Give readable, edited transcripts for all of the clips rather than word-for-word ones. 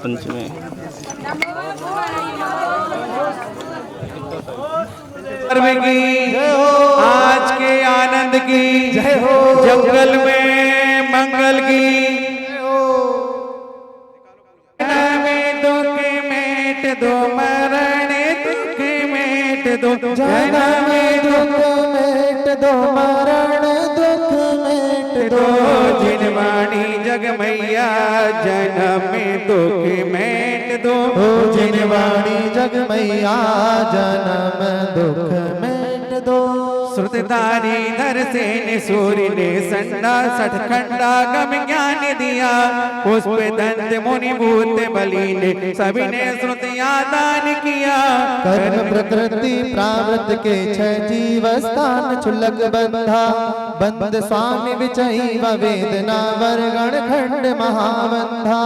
पंचमी आज के आनंद की जय हो, जंगल में मंगल की दुख मेट दो मरण दुख मेट दो जन्म दुख मेट दो मरण दुख मेट दो जिनवाणी जग मैया जन्म दुख मेट दो जिनवाणी जग मैया जन्म दुख मेट दो श्रुतधारी धर से ने सूर्य ने संडा सठखंडा गम ज्ञान दिया पुष्प दंत मुनि भूत बलि ने सभी ने श्रुतियां दान किया कर्म प्रकृति प्रावृत के छह जीव स्थान छुलक बंधा बंद स्वामी विचैव वेदना वरगण खंड महाबंधा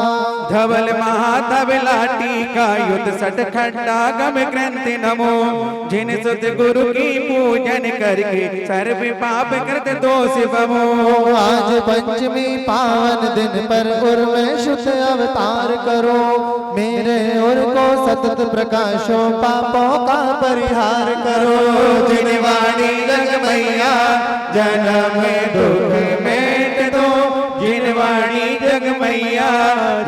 धवल महाधव लाटी का युद्ध सठ खंडागम ग्रंथि नमो जिन सुत गुरु की पूजन करके सर्व पाप कृत दोष बमो। आज पंचमी पावन दिन पर उर्व शुद्ध अवतार करो मेरे उर को सतत प्रकाशो पापों का परिहार करो। जिन वाणी जग मैया जन्म दुख मेट दो जिन वाणी जग मैया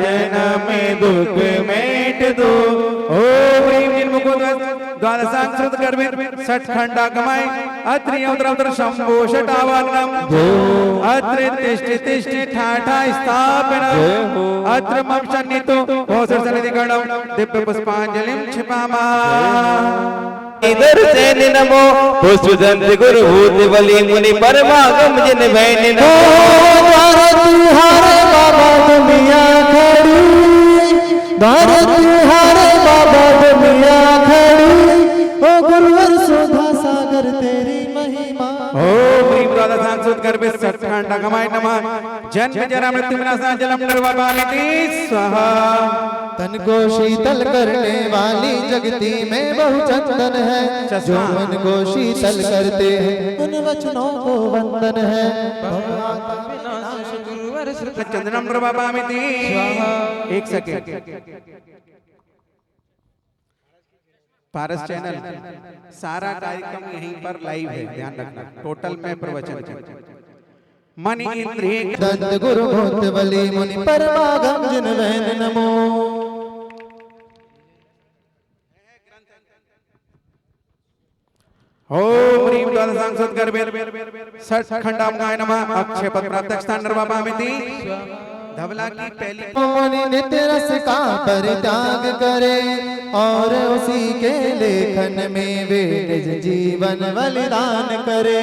जन्म दुख मेट दो। ओम ह्रीं जिन मुकुंद द्वादशांग गर्भित सठ खंडा कमाए अत्रि अवतर शंभो शटावानम अत्र तिष्ठि तिष्ठि ठाठा स्थापनम अत्र मम सन्नितो भोसर सन्निधि गणम दिव्य पुष्पांजलिं क्षिपामा। इधर से नमो पुष्पदंत गुरु भूत बलि मुनि परमागम जिन भैन नमो। हारे बाबा दुनिया खड़ी हारे बाबा दुनिया खड़ी ओ गुरुवर सुधा सागर तेरी महिमा। ओम ह्रीं द्वादशांग सुत गर्भित सठ खंडा कमाए नमः जन्म जरा मृत्यु विनाशाय जलम निर्वापामिति स्वाहा। तन को शीतल करने वाली जगती में बहु चंदन है जो मन को शीतल करते हैं उन वचनों को वंदन है। चंदनम निर्वापामिति एक सेकंड पारस चैनल सारा कार्यक्रम यहीं पर लाइव है ध्यान रखना टोटल में प्रवचन मन इंद्रिय दंत गुरु भूत बलि मुनि परमागम जिन वैन नमो। ओम ह्रीं द्वादशांग सुत गर्भित सठ खंडा गाय नमः अक्षय पद प्राप्त स्थान निर्वापामिति। धवला की पहली मुनि नित्य रस का परित्याग करे और उसी के लेखन में वे निज जीवन बलिदान करे।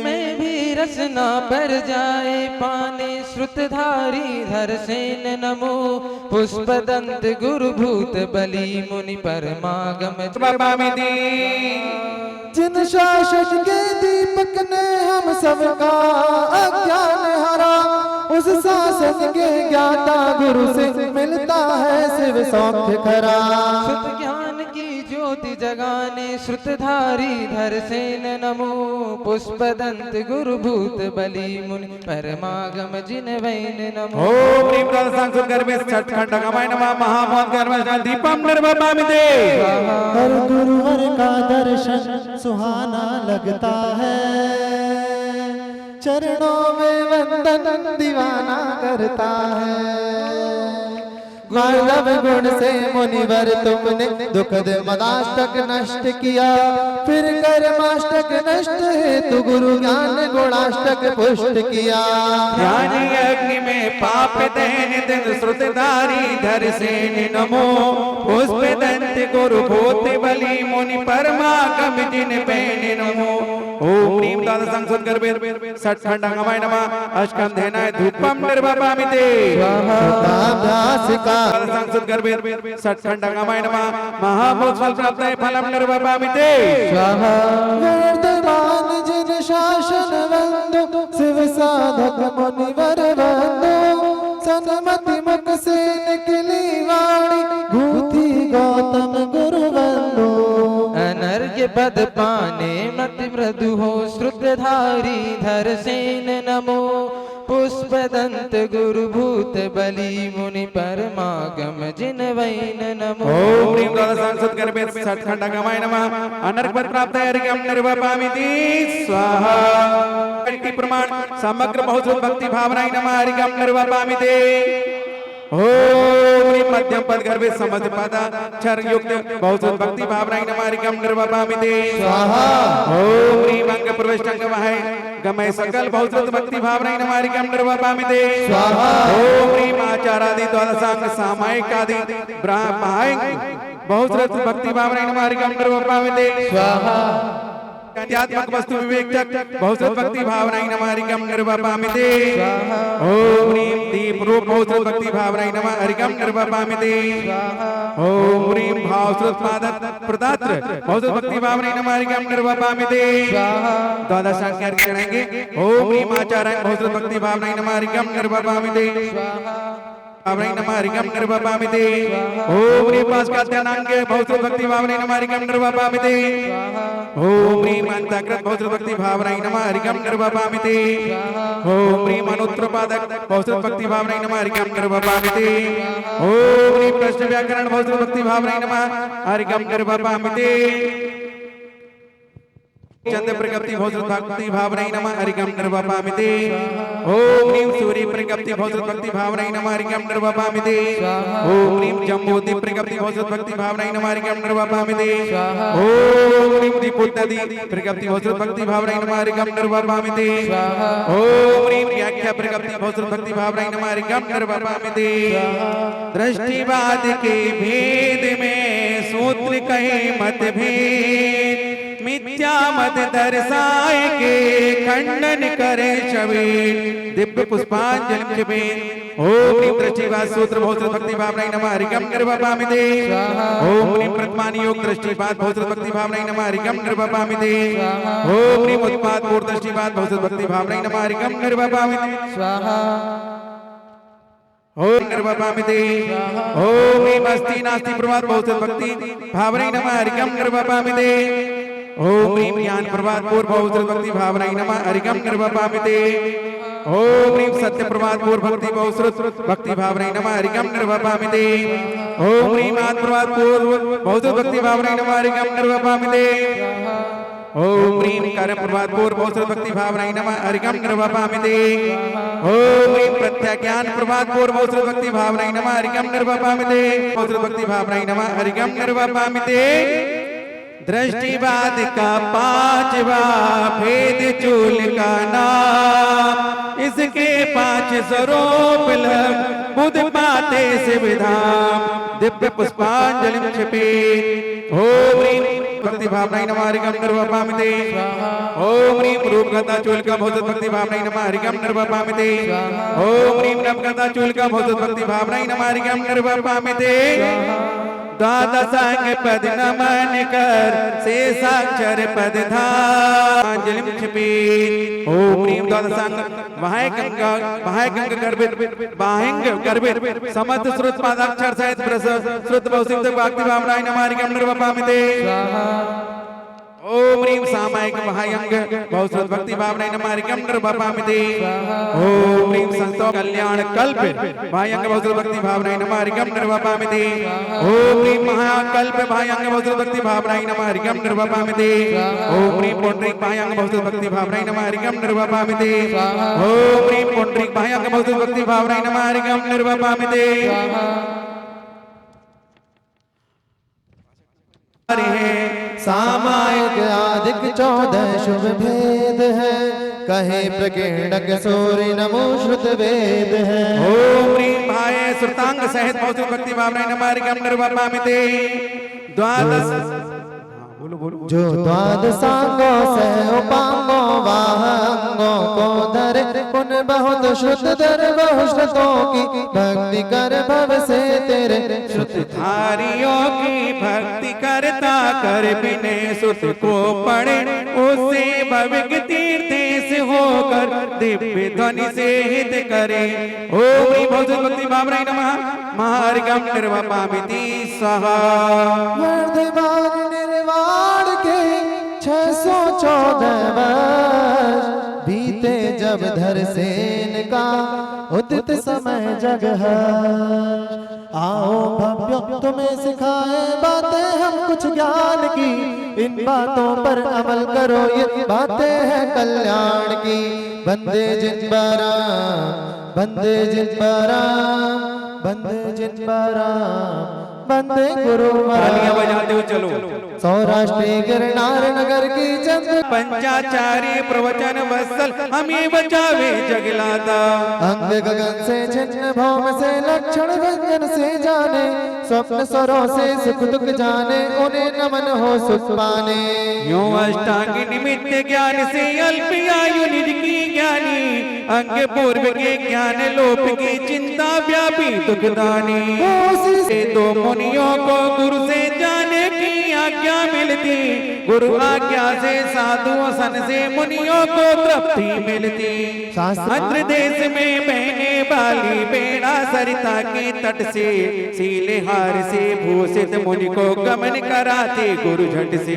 मैं भी रसना पर जाए पाने श्रुतधारी धर सेन नमो पुष्पदंत गुरु भूत बलि मुनि परमागम निर्वापामिति। जिन शासक के दीपक ने हम सबका अज्ञान हरा उस शासन के ज्ञाता गुरु से मिलता है शिव सौख्य खरा। सुत ज्ञान की ज्योति जगाने श्रुतधारी धर सेन नमो पुष्पदंत गुरु भूत बलि मुनि परमागम जिन वैन नमो। ओम ह्रीं द्वादशांग सुत गर्भित सठ खंडा कमाए नमः महामोहन कर्म दीपम निर्वापामिति। हर गुरुवर का दर्शन सुहाना लगता है चरणों में वंदन दीवाना करता है। मानव गुण से मुनिवर तुमने दुखद मदाष्टक नष्ट किया फिर कर्माष्टक नष्ट हेतु गुरु ज्ञान गुणाष्टक पुष्ट किया। ज्ञानी अग्नि में पाप दहन दिन श्रुतधारी धर सेन नमो पुष्पदंत गुरु भूत बलि मुनि परमागम जिन बैन नमो। ओम ह्रीं द्वादशांग सुत गर्भित सठ खंडा कमाए नमः अष्टकंधेनाय धूपम निर्वापामिति। द्वादशांग सुत गर्भित सठ खंडा कमाए नमः महाभोग फल प्राप्ताय फलम निर्वापामिति। वर्धमान जिन शासन वंदो शिव साधक मुनिवर वंदो सनमति मुख से निकली वाणी भूति गौतम गुरु वंदो। अनर्घ्य पद पाने मति मृदु हो श्रुतधारी धर सेन नमो पुष्पदंत गुरु भूत बलि मुनि परमागम जिन वैन नमो। ओम ह्रीं द्वादशांग सुत गर्भित सठ खंडा कमाए नमः अनर्घ्य पद प्राप्ताय अर्घ्यम निर्वापामिति स्वाहा। प्रमाण समग्र बहुत भक्ति भावनाय नमः अर्घ्यम निर्वापामिति। ओम ह्रीं मध्यम पद गर्भित समझ पदा क्षर युक्त बहुत भक्ति भावनाय नमः अर्घ्यम निर्वापामिति स्वाहा। ओम ह्रीं अंग प्रविष्टंग वहै गमय सकल बहुत भक्ति भावनाय नमः अर्घ्यम निर्वापामिति स्वाहा। ओम ह्रीं आचारादि द्वादशांग सामायिक आदि ब्राह्मणाय बहुत भक्ति भावनाय नमः अर्घ्यम निर्वापामिति स्वाहा। नित्यात्मक वस्तु विवेचक बहुश्रुत भक्ति भावनाई नमः हरिकम निर्वपामिते ओम ह्रीम दीप रूप बहुश्रुत भक्ति भावनाई नमः हरिकम निर्वपामिते ओम ह्रीम भावश्रुत पादत प्रदात्र बहुश्रुत भक्ति भावनाई नमः हरिकम निर्वपामिते द्वादश संख्या करेंगे ओम ह्रीम आचार्य बहुश्रुत भक्ति भावनाई नमः हरिकम निर्वपामिते भावनाई नमः हरिकम निर्वपामिते ओम ह्रीम पास्कात्यानांगे बहुश्रुत भक्ति भावनाई नमः हरिकम निर्वपामिते ओम ह्रीम अंतकृत बहुश्रुत भक्ति भावनाई नमः हरिकम निर्वपामिते ओम ह्रीम अनुत्तरपादक बहुश्रुत भक्ति भावनाई नमः हरिकम निर्वपामिते ओम ह्रीम प्रश्न व्याकरण बहुश्रुत भक्ति भावनाई नमः हरिकम निर्वपामिते चंद्र प्रगति बहुश्रुत भक्ति भावनाई नमः हरिकम निर्वपामिते ओम ह्रीम सूर्य प्रगति बहुश्रुत भक्ति भावनाई नमः हरिकम निर्वपामिते ओम ह्रीम जम्बूति प्रगति बहुश्रुत भक्ति भावनाई नमः हरिकम निर्वपामिते ओम ह्रीम दीपोत्तदी प्रगति बहुश्रुत भक्ति भावनाई नमः हरिकम निर्वपामिते ओम ह्रीम व्याख्या प्रगति बहुश्रुत भक्ति भावनाई नमः हरिकम निर्वपामिते दृष्टिवाद के भेद में सूत्र कहे मत भेद मिथ्या मत दर्शाए के खंडन करे छवे दिव्य पुष्पांजलि जपे ओम ह्रीम दृष्टिवाद सूत्र बहुश्रुत भक्ति भावनाई नमः हरिकम निर्वपामिते ओम ह्रीम प्रथमान योग दृष्टिवाद बहुश्रुत भक्ति भावनाई नमः हरिकम निर्वपामिते ओम ह्रीम उत्पाद पूर्व दृष्टिवाद बहुश्रुत भक्ति भावनाई नमः हरिकम निर्वपामिते स्वाहा ओम निर्वपामिते ओम ह्रीम अस्ति नास्ति प्रवाद बहुश्रुत भक्ति भावनाई नमः हरिकम निर्वपामिते ओम ह्रीम ज्ञान प्रवाद पूर्व बहुश्रुत भक्ति भावनाई नमः हरिकम निर्वपामिते ओम ह्रीम सत्य प्रवाद पूर्व भक्ति बहुश्रुत भक्ति भावनाई नमः हरिकम निर्वपामिते ओम ह्रीम आत्म प्रवाद पूर्व बहुश्रुत भक्ति भावनाई नमः हरिकम निर्वपामिते ओम ह्रीम कर्म प्रवाद पूर्व बहुश्रुत भक्ति भावनाई नमः हरिकम निर्वपामिते ओम ह्रीम प्रत्याज्ञान प्रवाद पूर्व बहुश्रुत भक्ति भावनाई नमः हरिकम निर्वपामिते बहुश्रुत भक्ति भावनाई नमः हरिकम निर्वपामिते दृष्टिवाद का पांचवा भेद चूल का नाम इसके 5 स्वरूप लग बुध पाते शिवधाम दिव्य पुष्पांजलि छिपे ओम ह्रीम भक्ति भावनाई नमः हरिकम निर्वपामिते ओम ह्रीम रूपगता चूल का बहुश्रुत भक्ति भावनाई नमः हरिकम निर्वपामिते ओम ह्रीम नवगता चूल का बहुश्रुत भक्ति भावनाई नमः हरिकम निर्वपामिते द्वादशांग पद नमन कर शेषाक्षर पद धांजलि छिपी ओम ह्रीम द्वादशांग वाह्यंग गर्भित समस्त श्रुत पादाक्षर सहित श्रुत बहुसिद्ध भक्ति भावनाई नमः हरिकम निर्वपामिते ओम ह्रीम सामायिक वाह्यंग बहुश्रुत भक्ति भावनाई नमः हरिकम निर्वपामिते ओम ह्रीम संतो कल्याण कल्प वाह्यंग बहुश्रुत भक्ति भावनाई नमः हरिकम निर्वपामिते ओम ह्रीम महाकल्प वाह्यंग बहुश्रुत भक्ति भावनाई नमः हरिकम निर्वपामिते ओम ह्रीम पुंडरीक वाह्यंग बहुश्रुत भक्ति भावनाई नमः हरिकम निर्वपामिते ओम ह्रीम पुंडरीक वाह्यंग बहुश्रुत भक्ति भावनाई नमः हरिकम निर्वपामिते सामायिक आदिक 14 शुभ भेद है कहे प्रकीर्णक सूर्य नमो श्रुत वेद है ओम ह्रीम भाय श्रुतांग सहित बहुश्रुत भक्ति भावनाई नमः हरिकम निर्वपामिते द्वादश जो द्वादशांगों से उपांगों वाहंगों को धरे उन बहुत श्रुत धर बहुश्रुतों की भक्ति कर भव से तेरे श्रुतधारियों की भक्ति करता कर बिने सुत को पढ़े उससे भविक तीर्थे से होकर दिव्य ध्वनि से हित करे ओम ह्रीम बहुश्रुत भक्ति भावनाई नमः हरिकम निर्वपामिते स्वाहा निर्वाण के 614 वर्ष बीते जब धर सेन का उदित समय जगह आओ भव्य तुम्हें सिखाए बातें हम कुछ ज्ञान की इन बातों पर अमल करो ये बातें हैं कल्याण की बंदे जिन बराम बंदे जिन बराम बंदे जिन बराम बंदे गुरु तालियां महाराज। बजाते हो चलो। सौराष्ट्र गिरनार नगर की चंद पंचाचार्य प्रवचन वत्सल हमें बचावे जगलाता। अंग गगन से छिन्न भौम से लक्षण व्यंजन से जाने, स्वप्न स्वरों से सुख दुख जाने, उन्हें नमन हो सुख पाने। यो अष्टांगी निमित्त ज्ञान से अल्प आयु निज की ज्ञानी, अंग पूर्व के ज्ञान लोप की चिंता व्यापी दुखदानी। से दो मुनियों को गुरु से जाने की आज्ञा मिलती, गुरु आज्ञा से साधुओं सन से मुनियों को तृप्ति मिलती। आंध्र देश में बहने वाली बेड़ा सरिता के तट से, सीलेहार से भूषित मुनि को गमन कराते गुरु झट से।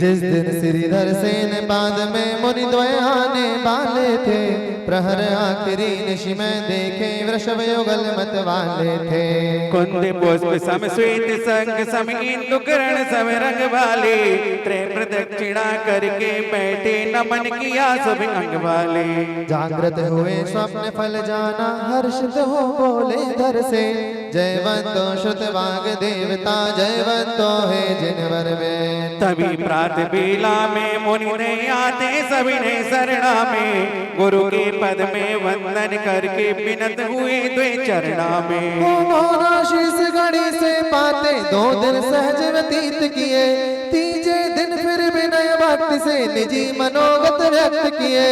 जिस दिन श्रीधर सेन बाद में मुनि द्वय आने वाले थे, प्रहर आखिरी निशि में देखे वृषभ युगल मत वाले थे। कुंद पुष्प सम श्वेत संग सम इंदु करण सब रंग वाले, त्रय प्रदक्षिणा करके बैठे नमन किया सब अंग वाले। जागृत हुए स्वप्न फल जाना, हर्षित हो बोले धर से, जयवंतो श्रुत वाग देवता, जयवंतो है जिनवर में। तभी प्रात बेला में मुनि ने आते सभी ने शरणा में, गुरु के पद में वंदन करके विनत हुए द्वे चरणा में। शीस घड़ी से पाते 2 दिन सहज व्यतीत किए, तीजे दिन फिर विनय भक्ति से निजी मनोगत व्यक्त किए।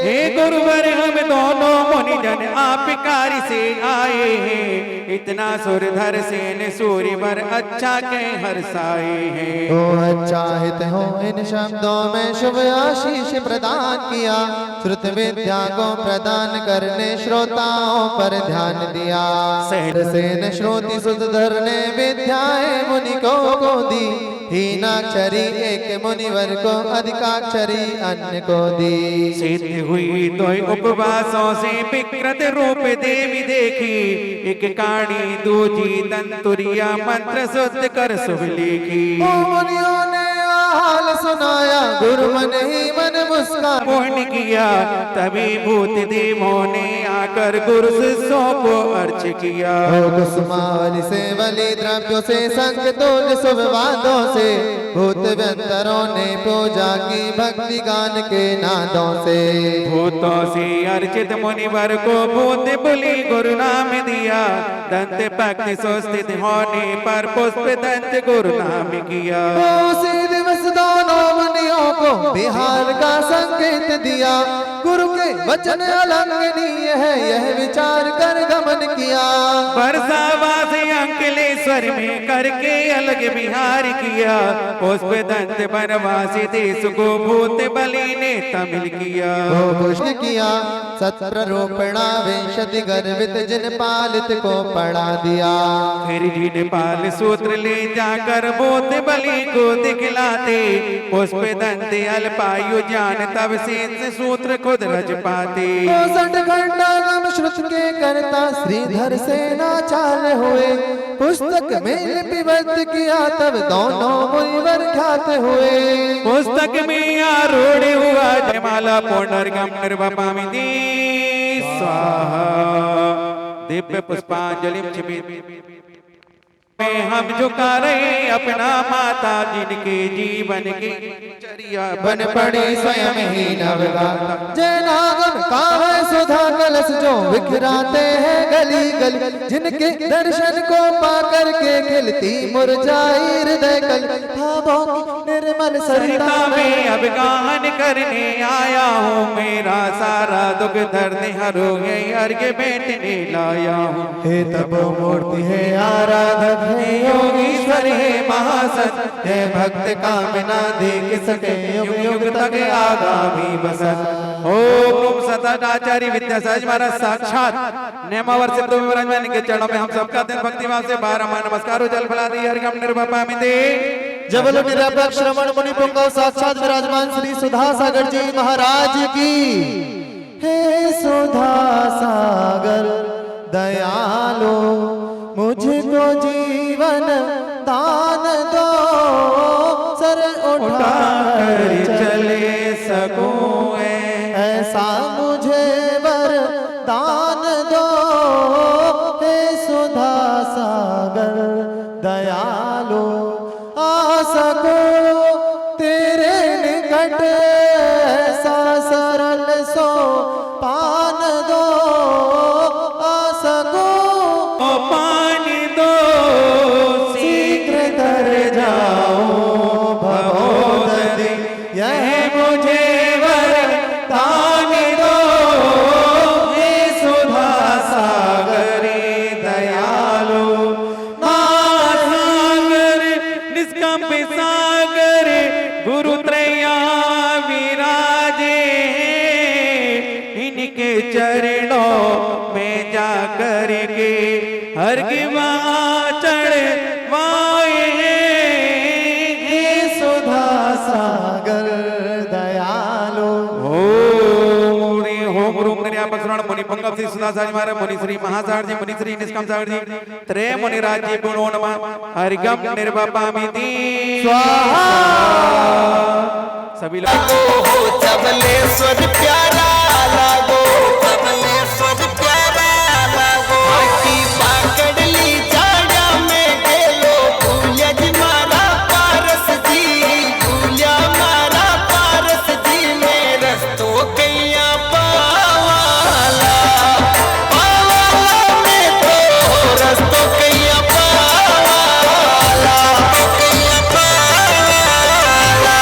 हे गुरुवर हम दोनों मुनि जन आप कार्य से आए हैं, इतना सुरधर सेन सूर्यवर अच्छा के हर्षाए हैं। तो अच्छा हित हो इन शब्दों में शुभ आशीष प्रदान किया, श्रुत विद्या को प्रदान करने श्रोताओं पर ध्यान दिया। सहर सेन श्रोति सुधर ने विद्याएं मुनि को दी, हीनाक्षरी एक मुनिवर को अधिकाक्षरी अन्य को दी। सिद्ध हुई तो उपवासों से विकृत रूप देवी देखी, एक काणी दूजी दंतुरिया मंत्र शुद्ध कर शुभ लिखी। मुनियों ने हाल सुनाया, गुरु मन ही मन मुस्कान पूर्ण किया, तभी भूत देवों ने आकर गुरु शिष्यों को अर्च किया। कुसुमावली से बलि द्रव्यों से संग तोल शुभ वादों से, भूत व्यंतरों ने पूजा की भक्ति गान के नादों से। भूतों से अर्चित मुनिवर को भूत बोली गुरु नाम दिया, दंत भक्ति सुस्थित होने पर पुष्प दंत गुरु नाम किया। उसी दिवस दोनों मुनियों को बिहार का संकेत दिया, गुरु के वचन अलंघनीय है यह विचार कर गमन किया। बरसावास अंकलेश्वर में करके अलग विहार किया, पुष्प दंत बनवासी देश को भूत बलि ने तमिल किया। पुष्ट किया सत्प्ररूपणा विंशति गर्वित जिन पालित को पढ़ा दिया। फिर जिन पाल सूत्र ले जाकर भूत बलि को दिखलाते, पुष्प दंत अल्पायु जान तब से सूत्र खुद रच पाते। 62 खंडागम श्रुत के करता श्रीधर सेनाचार्य हुए, पुस्तक में लिपिबद्ध किया तब दोनों मुनिवर ख्यात हुए। पुस्तक में आरूढ़ हुआ जयमाला पुनर्गम निर्वपामिति स्वाहा। दिव्य पुष्पांजलि में हम झुका रहे अपना माता, जिनके जीवन की चर्या बन पड़े स्वयं ही नवगाता। जयनागम काव्य सुधा कलश जो बिखराते हैं गली गली, जिनके दर्शन को पाकर के खिलती मुरझाई हृदय कल। भावों की निर्मल सरिता में अब गान करने आया हूँ, मेरा सारा दुख दर्द हरो गए अर्घ बैठने लाया हूँ। हे तपो मूर्ति है आराधक हे योगीश्वर हे महासत, हे भक्त कामना देख सके युग युग तक आगामी बसत। ओम सदाचार्य विद्यासागर महाराज साक्षात नेमावर से तो विराजमान के चरणों में हम सबका दिन भक्तिभाव से 12 नमस्कार जल फला दी हरिगम निर्वपामिते। जबल निरपेक्ष श्रवण मुनि पुंगव साक्षात विराजमान श्री सुधा सागर जी महाराज की। हे सुधा सागर दयालो मुझको जीवन दान दो, सर उठाकर चले सकूं ऐसा मुझे वरदान दो। हे सुधा सागर दया निकट सा सरल सो पान दो आसको पान दो शीघ्र तर जाओ भवोदधि यह मुझे वरदान दो हे सुधा सागरे दयालु महासागर निष्कंप सागर गुरु त्रया विराजे इनके चरणों में जा करके हर गिवा चढ़वाए हे सुधा सागर दयालु ओम रूम निर्यापक श्रवण मुनि पंकज श्री सुधा साज महाराज मुनि श्री महासागर जी मुनि श्री निष्कम सागर जी त्रय मुनि राज जी गुणो नमः हरिगम निर्वापामिति स्वाहा सभी लोग हो सबलेश्वर प्यारा लागो सबलेश्वर प्यारा लागो की पाकड़ली जाड़ा में गेलो भूलिया जी मारा पारस जी भूलिया मारा पारस जी में रस्तो कैया पावाला पावाला में तो रस्तो कैया पावाला कैया पावाला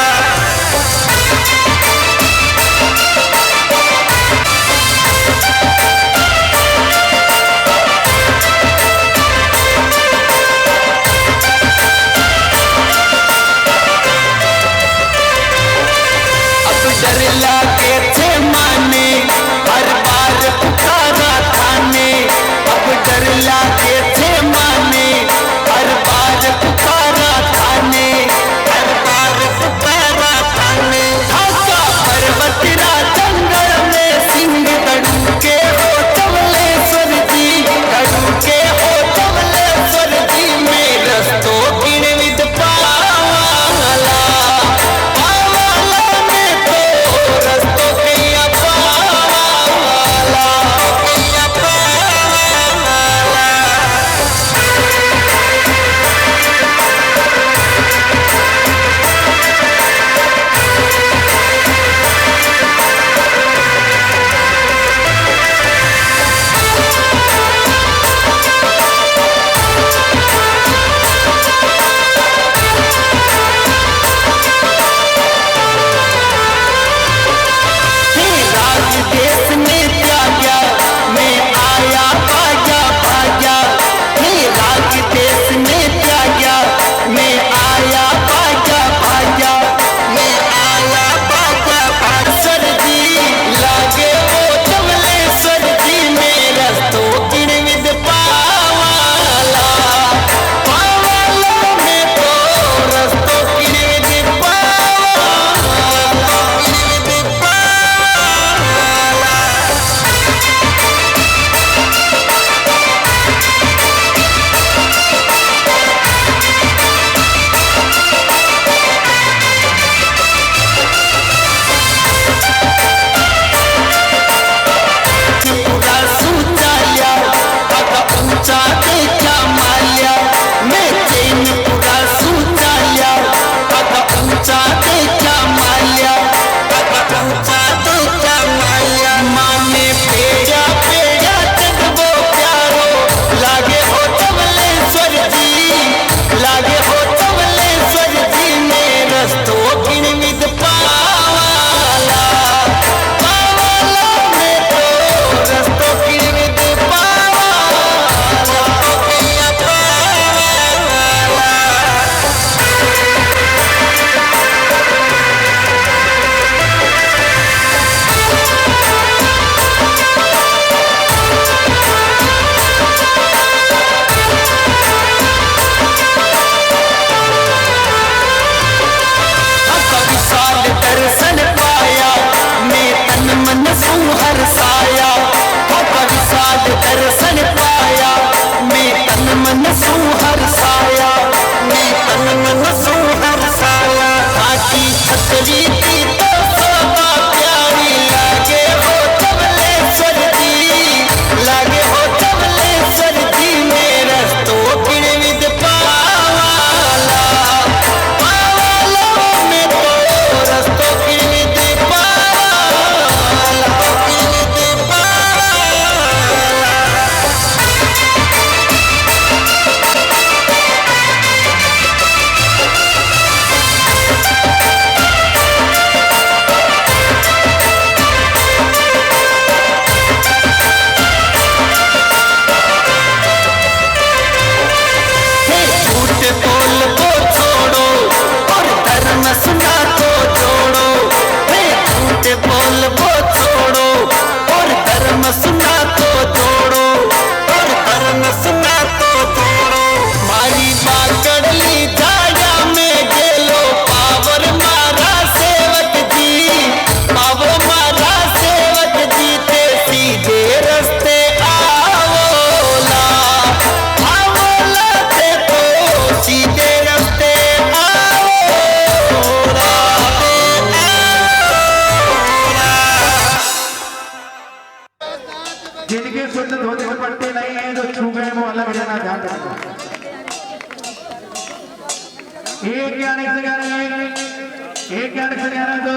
एक गैलेक्सी 11 दो।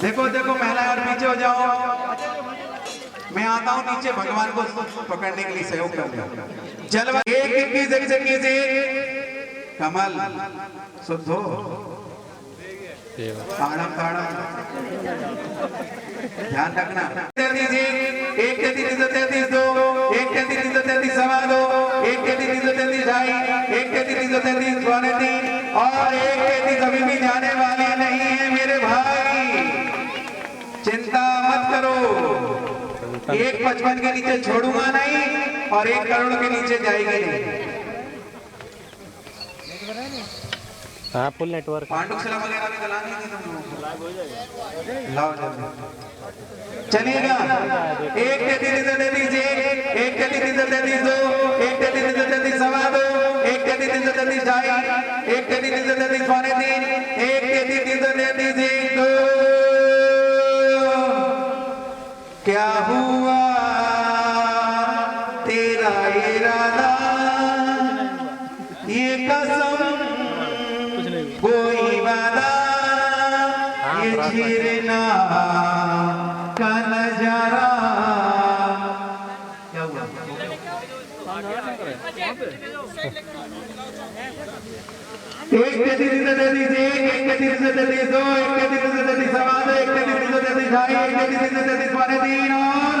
देखो देखो महिला और पीछे हो जाओ, मैं आता हूं नीचे भगवान को पकड़ने के लिए सहयोग कर। चल एक 21 कमल शुद्धो ताड़म ताड़म ध्यान रखना। 1 33 दो, 1 33 सवा दो, 1 33 ढाई, 1 33 पौने 3 और 1 33 अभी भी जाने वाले नहीं है मेरे भाई, चिंता मत करो। 155 के नीचे छोड़ूंगा नहीं और 1 करोड़ के नीचे जाएगी नहीं। हाँ फुल नेटवर्क। पांडुशिला वगैरह भी गलानी थी तुम लोग, लाओ जल्दी चलिएगा। 1 33 दीजिए, 1 33 दो, 1 33 सवा दो, 1 33 ढाई, 1 33 पौने 3, 1 33 दो। क्या हुआ तेरा इरादा, ये कसम कोई वादा, ये झीरना का नजारा। क्या हुआ? 1 33 1 33 दो, 1 33 सवा दो, 1 33 ढाई, 1 33 पौने 3 और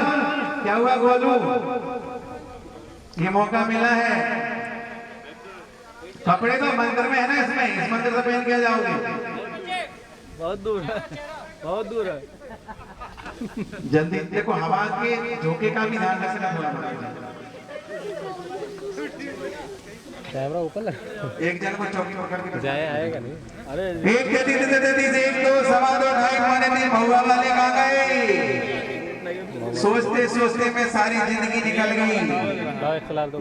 क्या हुआ गोलू? ये मौका मिला है, कपड़े तो मंदिर में है ना, इसमें इस मंदिर से पहन के जाओगे। बहुत दूर है, बहुत दूर है। जल्दी देखो, हवा के झोंके का भी ध्यान रखना थोड़ा। कैमरा ऊपर लगा, एक जन को चौकी पकड़ के जाए आएगा नहीं। अरे 1 33 1 2 सवा दो ढाई पौने 3 भौवा वाले कहाँ गए? सोचते सोचते में सारी जिंदगी निकल गई।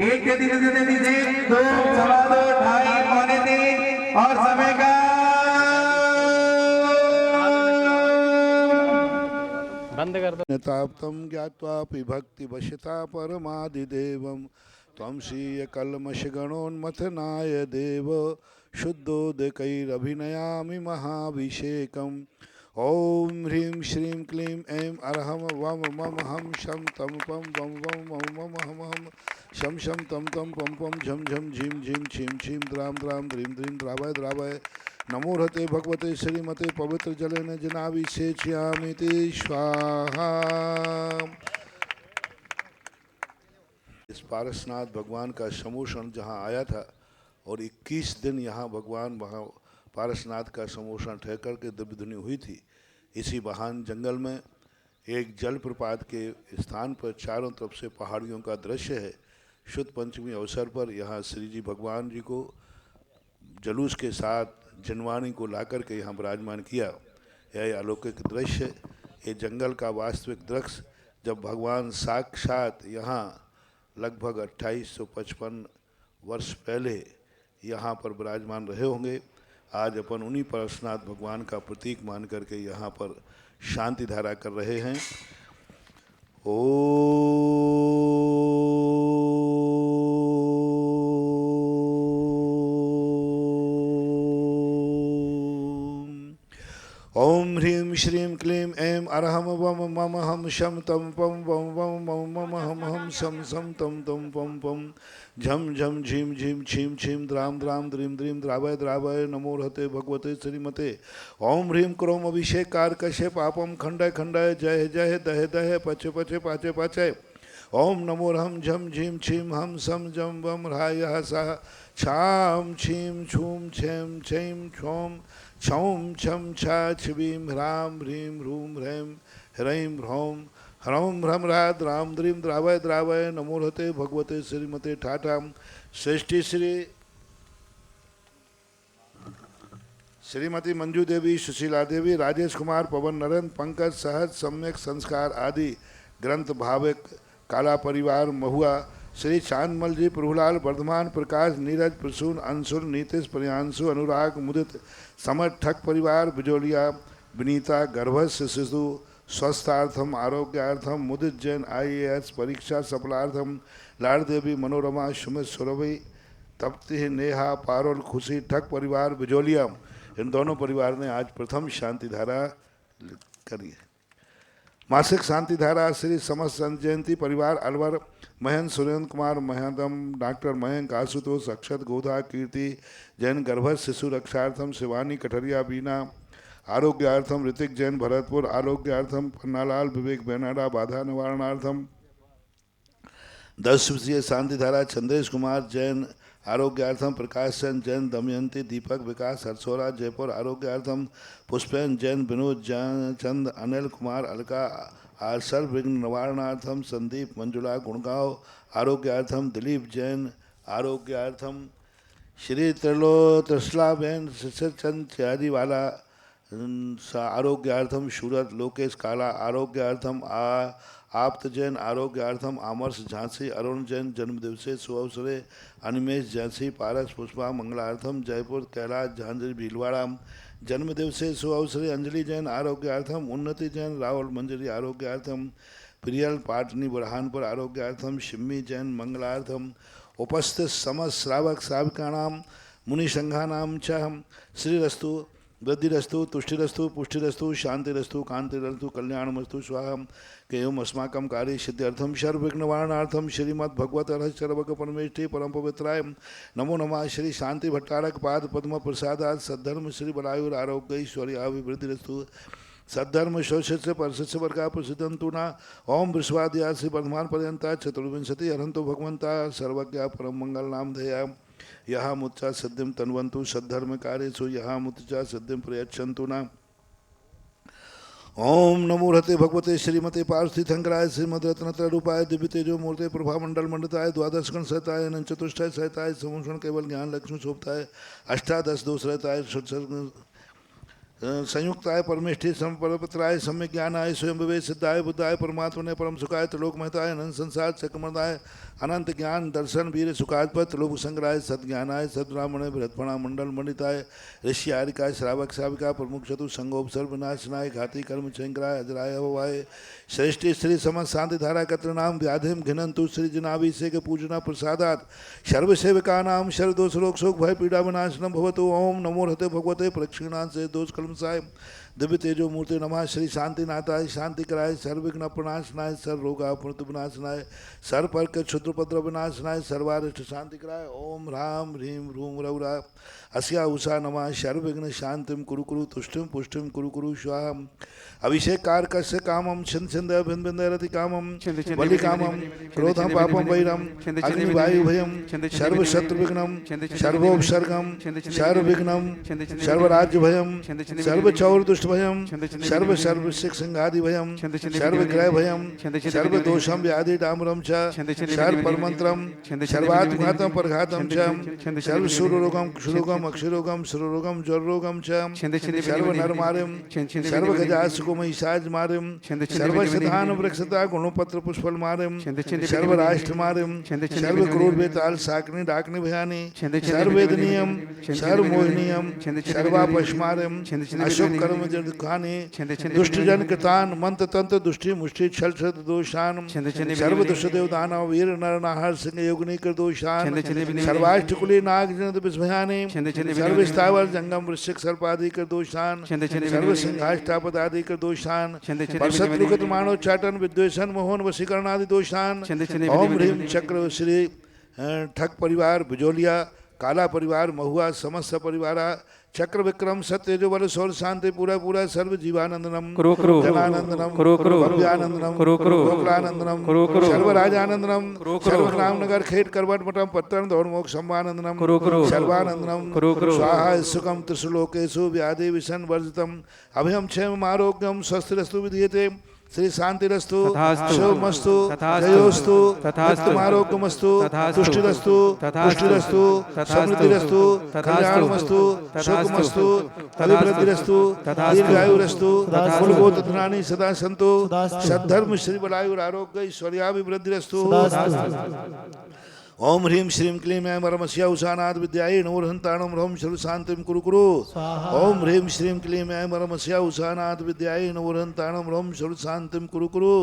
1 33 1 2 सवा दो ढाई पौने 3 और समय का बंद कर दो। नेताप्तं ज्ञात्वा भक्ति वशता परमादिदेवं त्वं श्रीय कल्मषगणोन्मथनाय देव शुद्धोदकैरभिनयामि महाभिषेकम्। ओम ह्रीं श्रीं क्लीं ऐं अरहं वम मम हम शम तम पम वम वम मम मम हम हम शम शम तम तम पम पम झम झम झीम झीम छीम छीम द्राम द्राम द्रीं द्रीं द्रावय द्रावय नमो हते भगवते श्रीमते पवित्र जलेन जनाभिषेचयामिति स्वाहा। इस पारसनाथ भगवान का समूषण जहाँ आया था और 21 दिन यहाँ भगवान वहाँ पारसनाथ का समूषण ठहकर के दिव्य धुनी हुई थी। इसी महान जंगल में एक जलप्रपात के स्थान पर चारों तरफ से पहाड़ियों का दृश्य है। शुद्ध पंचमी अवसर पर यहाँ श्री जी भगवान जी को जुलूस के साथ जनवाणी को लाकर के यहाँ विराजमान किया। यह अलौकिक दृश्य, ये जंगल का वास्तविक दृश्य जब भगवान साक्षात यहाँ लगभग 2855 वर्ष पहले यहाँ पर विराजमान रहे होंगे। आज अपन उन्हीं पारसनाथ भगवान का प्रतीक मान करके यहाँ पर शांति धारा कर रहे हैं। ओम ह्रीं श्रीं क्लीं ऐं अरहं वम मम हम शम तम पम वम वम मम मम हम हम शम शम तम तम पम पम झम झम झीम झीम छीम छीम द्राम द्राम द्रीं द्रीं द्रावय द्रावय नमो हते भगवते श्रीमते। ओम ह्रीं क्रोम अभिषेक कारकशे पापम खंडय खंडय जय जय दह दह पचे पचे पाचे पाचे। ओम नमो रम झम झीम छीम हम सम जम वम राय सा छाम छीम छूम छेम छेम छौम छौम छम छा छबीम ह्राम ह्रीं ह्रूम ह्रैं ह्रैं ह्रौम ह्रौम ह्रम रात राम द्रीं द्रावय द्रावय नमो हते भगवते श्रीमते ठाठाम। श्रेष्ठी श्री श्रीमती मंजू देवी, सुशीला देवी, राजेश कुमार, पवन नरेंद्र, पंकज, सहज, सम्यक संस्कार आदि ग्रंथ भावक, काला परिवार महुआ, श्री चांदमल जी, प्रभुलाल, वर्धमान, प्रकाश, नीरज, प्रसून, अंशुल, नीतीश, प्रियांशु, अनुराग, मुदित, समर, ठक परिवार, बिजोलिया, विनीता, गर्भस्थ शिशु, स्वस्थार्थम आरोग्यार्थम मुदित जैन IAS परीक्षा सफलार्थम लाड़देवी मनोरमा सुमित सुरभि तप्ति नेहा पारुल खुशी ठग परिवार बिजोलिया, इन दोनों परिवार ने आज प्रथम शांति धारा करी है। मासिक शांति धारा श्री समस्त संत जयंती परिवार अलवर महेंद्र सुरेंद्र कुमार महदम डॉक्टर मयंक आशुतोष अक्षत गोधा कीर्ति जैन गर्भस्थ शिशु रक्षार्थम शिवानी कठरिया बीना आरोग्यार्थम ऋतिक जैन भरतपुर आरोग्यार्थम पन्नालाल विवेक बेनाडा बाधा निवारणार्थम 10 दिवसीय शांति धारा चंद्रेश कुमार जैन आरोग्यार्थम प्रकाश चंद जैन दमयंती दीपक विकास हरसोरा जयपुर आरोग्यार्थम पुष्पेन जैन विनोद चंद अनिल कुमार अलका सर्व विघ्न निवारणार्थम संदीप मंजुला गुड़गांव आरोग्यार्थम दिलीप जैन आरोग्यार्थम श्री त्रिशलाबेन चंद त्यारीवाला आरोग्यार्थम सूरत लोकेश काला आरोग्यार्थम आप्त जैन आरोग्यार्थम आमर्श झांसी अरुण जैन जन्मदिवसे सुअवसरे अनिमेश झांसी पारस पुष्पा मंगलार्थम जयपुर कैलाश झांझरी भीलवाड़ा जन्मदिवसे सुअवसरे अंजलि जैन आरोग्यार्थम उन्नति जैन राहुल मंजरी आरोग्यार्थम प्रियल पाटनी बुरहानपुर आरोग्यार्थम शिम्मी जैन मंगलार्थम उपस्थित समस्त श्रावक श्राविकाणाम मुनिसंघानाम च श्रीरस्तु वृद्धिरस्तु तुष्टिरस्तु पुष्टिरस्तु शांतिरस्तु कांतिरस्तु कल्याणमस्तु स्वाहा केयम अस्माकं कार्य सिद्ध्यर्थम सर्वविघ्नवारणार्थम श्रीमद् भगवत रहस्यर्वक परमेष्ठी परम पवित्राय नमो नमः। श्री शांति भट्टारक पाद पद्म प्रसादात सद्धर्म श्री बलायुर आरोग्य ऐश्वर्याभिवृद्धिरस्तु सद्धर्म शोषस्य परसस्य वर्गा प्रसिद्धंतु न ओम विश्वाद्या श्री वर्धमान पर्यंता चतुर्विंशति अरहंतो भगवंता सर्वज्ञ परम मंगल नाम धेया यहाँ मुच्चा सिद्धिम तन्वंतु सद्धर्म कार्येषु यहाँ मुच्चा सिद्धिम प्रयच्छन्तु न। ओम नमो रहते भगवते श्रीमते पार्थिथंकराय श्रीमद रत्नत्र रूपाय दिव्य तेजो मूर्ते प्रभा मंडल मंडिताय द्वादश गण सहताय अनंत चतुष्टय सहताय समूषण केवल ज्ञान लक्ष्मी शोभताय अष्टादश दोष रहताय संयुक्ताय परमेष्ठी समपरपत्राय सम्यक ज्ञानाय स्वयं विवेक सिद्धाय बुद्धाय परमात्मने परम सुखाय त्रिलोक महताय अनंत संसार चक्रमदाय अनंत ज्ञान दर्शन वीर सुखात्पत त्रिलोक संग्राय सद्ज्ञानाय सद्ब्राह्मणे बृहत्पणा मंडल मंडिताय ऋषि आरिकाय श्रावक श्राविका प्रमुख चतु संगोपसर्व विनाशनाय घाती कर्म चंक्राय अजराय हवाय श्रेष्ठी श्री समस्त शांति धारा कत्रनाम व्याधिम घिनंतु श्री जनाभिषेक पूजना प्रसादात सर्वसेविका नाम सर्वदोष रोग शोक भय पीड़ा विनाशनम भवतु। ओम नमो रहते भगवते प्रक्षिणान से दोष कलम साय दिव्य तेजो मूर्ति नमः श्री शांतिनाथाय शांति कराय सर्वविघ्न प्रणाशनाय सर्व रोगा पुण्य विनाशनाय सर्व पर्क क्षुद्रपद्र विनाशनाय सर्वारिष्ट शांति कराय। ओम ह्राम ह्रीम ह्रूम रौरा अस्या उषा नमः सर्वविघ्न शांतिम कुरु कुरु तुष्टिम पुष्टिम कुरु कुरु स्वाहा। अभिषेक कारकस्य कामम छिंद छिंद भिंद भिंद रति कामम बलि कामम क्रोधम पापम वैरम अग्नि वायु भयम सर्व शत्रु विघ्नम सर्वोपसर्गम सर्व विघ्नम सर्व राज्य भयम सर्व चौर दुष्ट भयम सर्व सर्व सिख संघादि भयम सर्व ग्रह भयम सर्व दोषम व्याधि डामरम च सर्व परमंत्रम सर्वात्मघातम परघातम च सर्व सूर्यरोगम क्षुरोगम अक्षरोगम सुरोगम ज्वरोगम च सर्व नरमारिम सर्व गजासुको महिषाज मारिम सर्व सिद्धान वृक्षता गुणोपत्र पुष्पल मारिम सर्व राष्ट्र मारिम सर्व क्रूर बेताल साकनी डाकनी भयानी सर्व वेदनीयम सर्व मोहनीयम सर्वापश्मारिम अशुभ कर्म दुखानी दुष्ट जन कृतान मंत्र तंत्र दुष्टि मुष्टि छल छद दोषान सर्व दुष्ट देवदानव वीर नर नाहर सिंह योगनी कर दोषान सर्वाष्ट कुली नाग जन विस्मयानी सर्व स्थावर जंगम वृश्चिक सर्पादि कर दोषान सर्व सिंहाष्टापद आदि कर दोषान परशत्रुगत मानव चाटन विद्वेषण मोहन वशीकरण आदि दोषान। ओम ह्रीम चक्र श्री ठग परिवार बिजोलिया काला परिवार महुआ समस्त परिवार चक्र विक्रम सत्य जो बल सौर शांति पूरा पूरा सर्व जीवानंदनम धनानंदनम भव्यानंदनम गोकुलानंदनम सर्व राजानंदनम सर्व रामनगर खेत करवट मठम पत्तन धौर्मोक सम्मानंदनम सर्वानंदनम स्वाहा सुखम त्रिशुलोकेशु व्याधि विषण वर्जितम अभयम क्षेम आरोग्यम स्वस्थरस्तु विधीयते श्री शांतिरस्तु शिवमस्तु जयोस्तु आरोग्यमस्तु तुष्टिरस्तु पुष्टिरस्तु समृद्धिरस्तु कल्याणमस्तु सुखमस्तु अभिवृद्धिरस्तु दीर्घायुरस्तु कुलगोत्रधनानि सदा सन्तु सद्धर्म श्री बलायुर आरोग्य ऐश्वर्याभिवृद्धिरस्तु। ओम ह्रीं श्रीं क्लीं ऐं परमस्या उषानाद विद्यायै नमोर्हन्ताणं ह्रौं सर्वशान्तिं कुरु कुरु। ओम ह्रीं श्रीं क्लीं ऐं परमस्या उषानाद विद्यायै नमोर्हन्ताणं ह्रौं सर्वशान्तिं कुरु कुरु।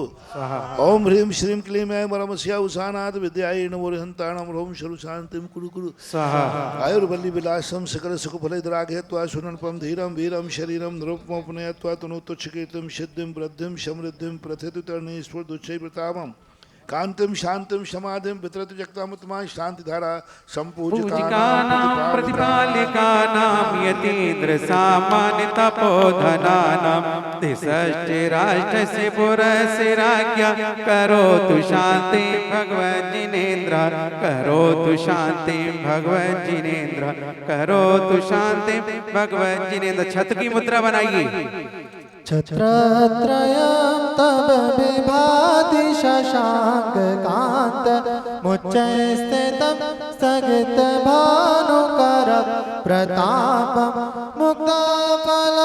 ओम ह्रीं श्रीं क्लीं ऐं परमस्या उषानाद विद्यायै नमोर्हन्ताणं ह्रौं सर्वशान्तिं कुरु कुरु। आयुर्वल्ली विलासं सकल सुखफलैर्द्राघयत्वा सुनल्पं धीरं वीरं शरीरं नृपमोपनयत्वा तनोतुच्छकीर्तिं सिद्धिं वृद्धिं समृद्धिं प्रथिततरणीश्वर दुच्छै प्रतापम् कांतिम शांतिम समाधिम वितरत जगतामुत्तमा शांतिधारा पूजिकानां प्रतिपालिकानां यतीन्द्र सामान्य तपोधनानां तिष्ठिराष्ट्रस्य पुरस्य राज्ञा करोतु शान्ति भगवन् जिनेन्द्र करोतु शान्ति भगवन् जिनेन्द्र करोतु शान्ति भगवन् जिनेन्द्र। छत्र की मुद्रा बनाइए। छत्रत्रयं तव विभाति शशांक कांत मुच्चैस्थितं स्थगित भानुकर प्रतापं मुक्ताफल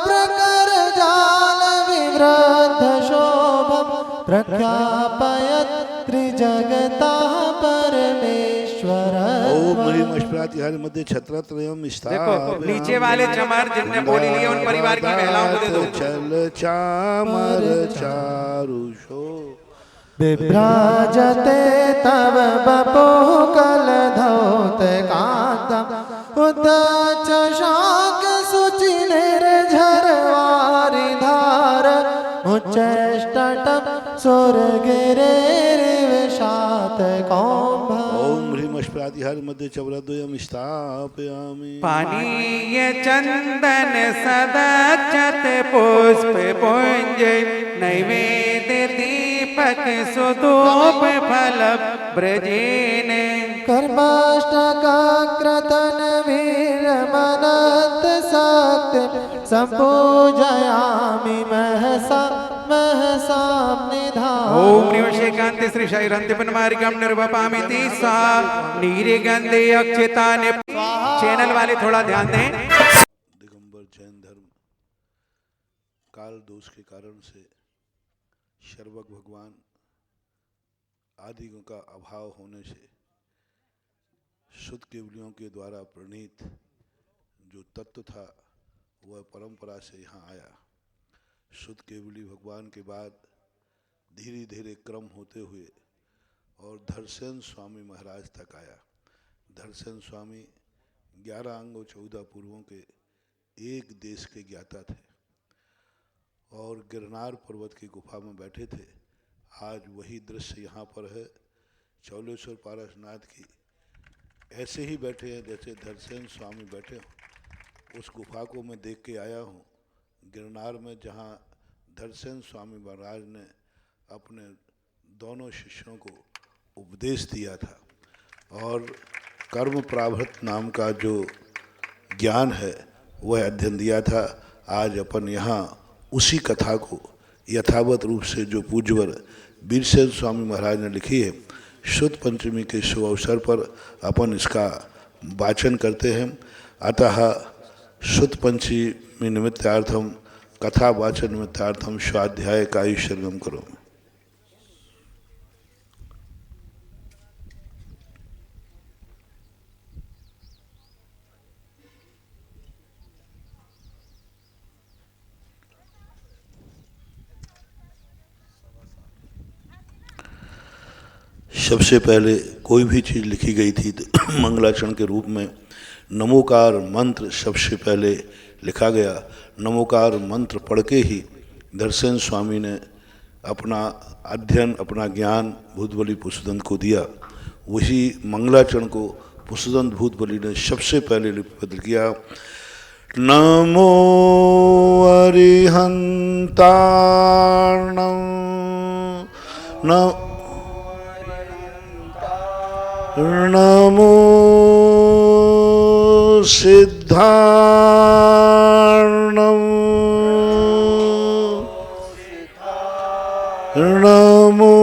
प्रकर जाल विवृद्ध शोभं प्रख्यापयत् त्रिजगतः परमेश्वर। ओम ह्रीं अष्टप्रतिहारी मध्य छत्रत्रयम् देखो नीचे वाले चमार जिनने बोली ली उन परिवार की महिलाओं को दे दो। चल चामर चारुषो विभ्राजते तव बपो कलधौत कांतम् उद्दाच शाक सुचिनिर्झरवारि धार मुच्चैष्टटं सुरगिरेर्विशात कौम्भ। ओम ह्रीं अष्टप्रतिहारी मध्य चवरद्वयं स्थापयामि। पानीय चंदन सदक्षत पुष्प पुंज नैवेद्य दीपक सुधूप फल ब्रजेन कर्माष्टकाक्रतन वीरमनत शक्ति संपूजयामि महसा महसां निधाय। ओम निवशेकांति श्री शैरंतिपन मार्गम निर्वपामि तीसा नीरे गंधे अक्षताने। चैनल वाले थोड़ा ध्यान दें। दिगंबर जैन धर्म काल दोष के कारण से शर्वक भगवान आदि का अभाव होने से शुद्ध केवलियों के द्वारा प्रणीत जो तत्व था वह परंपरा से यहाँ आया। शुद्ध केवली भगवान के बाद धीरे धीरे क्रम होते हुए और धरसेन स्वामी महाराज तक आया। धरसेन स्वामी 11 अंग और 14 पूर्वों के एक देश के ज्ञाता थे और गिरनार पर्वत की गुफा में बैठे थे। आज वही दृश्य यहाँ पर है। चौलेश्वर पारसनाथ की ऐसे ही बैठे हैं जैसे धरसेन स्वामी बैठे हों। उस गुफा को मैं देख के आया हूँ गिरनार में, जहाँ धरसेन स्वामी महाराज ने अपने दोनों शिष्यों को उपदेश दिया था और कर्म प्रारब्ध नाम का जो ज्ञान है वह अध्ययन दिया था। आज अपन यहाँ उसी कथा को यथावत रूप से जो पूज्यवर वीरसेन स्वामी महाराज ने लिखी है, शुद्ध पंचमी के शुभ अवसर पर अपन इसका वाचन करते हैं। अतः शुद्ध पंचमी निमित्तार्थम कथा वाचन निमित्तार्थम स्वाध्याय का ईश्वरगम करो। सबसे पहले कोई भी चीज़ लिखी गई थी तो मंगलाचरण के रूप में नमोकार मंत्र सबसे पहले लिखा गया। नमोकार मंत्र पढ़ के ही धरसेन स्वामी ने अपना अध्ययन, अपना ज्ञान भूतबली पुष्पदंत को दिया। वही मंगलाचरण को पुष्पदंत भूतबली ने सबसे पहले लिपिबद्ध किया। नमो अरिहंतार्णं नमो सिद्धार्णं नमो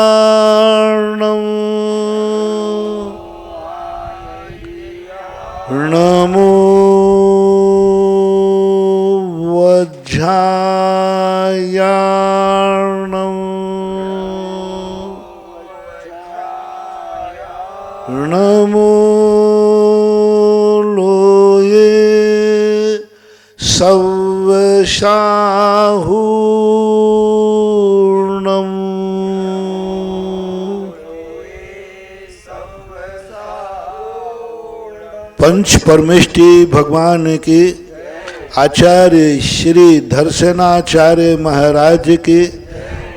आयर्यार्णं नमो वज्रायार्णं सव्वशाहूर्णम् पंच परमेष्टि भगवान के आचार्य श्री दर्शनाचार्य महाराज के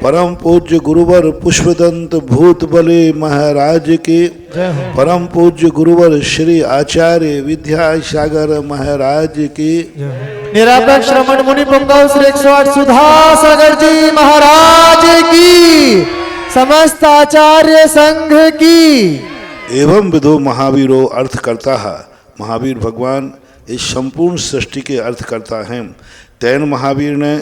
परम पूज्य गुरुवर पुष्पदंत भूत बले महाराज के परम पूज्य गुरुवर श्री आचार्य विद्यासागर महाराज के निरापक्ष श्रमण मुनि पुंगव श्री 108 सुधा सागर जी महाराज की समस्त आचार्य संघ की एवं विदो महावीरो अर्थ करता है। महावीर भगवान इस संपूर्ण सृष्टि के अर्थ करता है। तैन महावीर ने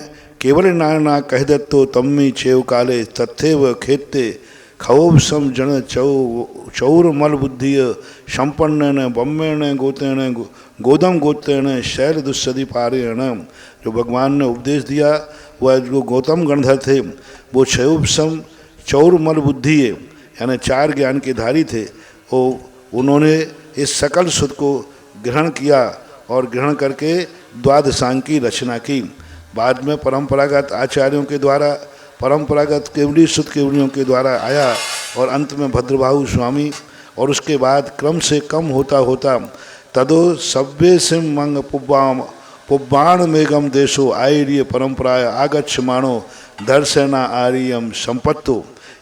केवल नाना कह दत्तो तम्मी चेव काले तथेव खेत्ते खवोब सम जन चौर मल बुद्धिय संपन्न बम्मेण गोतेण गोदम गोतेण शैल दुस्सदी पारेण। जो भगवान ने उपदेश दिया वह जो गौतम गणधर थे वो क्षयोब सम चौर मल बुद्धि यानी 4 ज्ञान के धारी थे। वो उन्होंने इस सकल सुध को ग्रहण किया और ग्रहण करके द्वादशांग की रचना की। बाद में परंपरागत आचार्यों के द्वारा परंपरागत केवली सुध केवलियों के द्वारा आया और अंत में भद्रबाहु स्वामी और उसके बाद क्रम से कम होता होता तदो सव्य सिम मंग पुब्बाण मेघम देशो आर्य परंपराय आगच्छमाणो दर्शना आर्यम संपत्तो।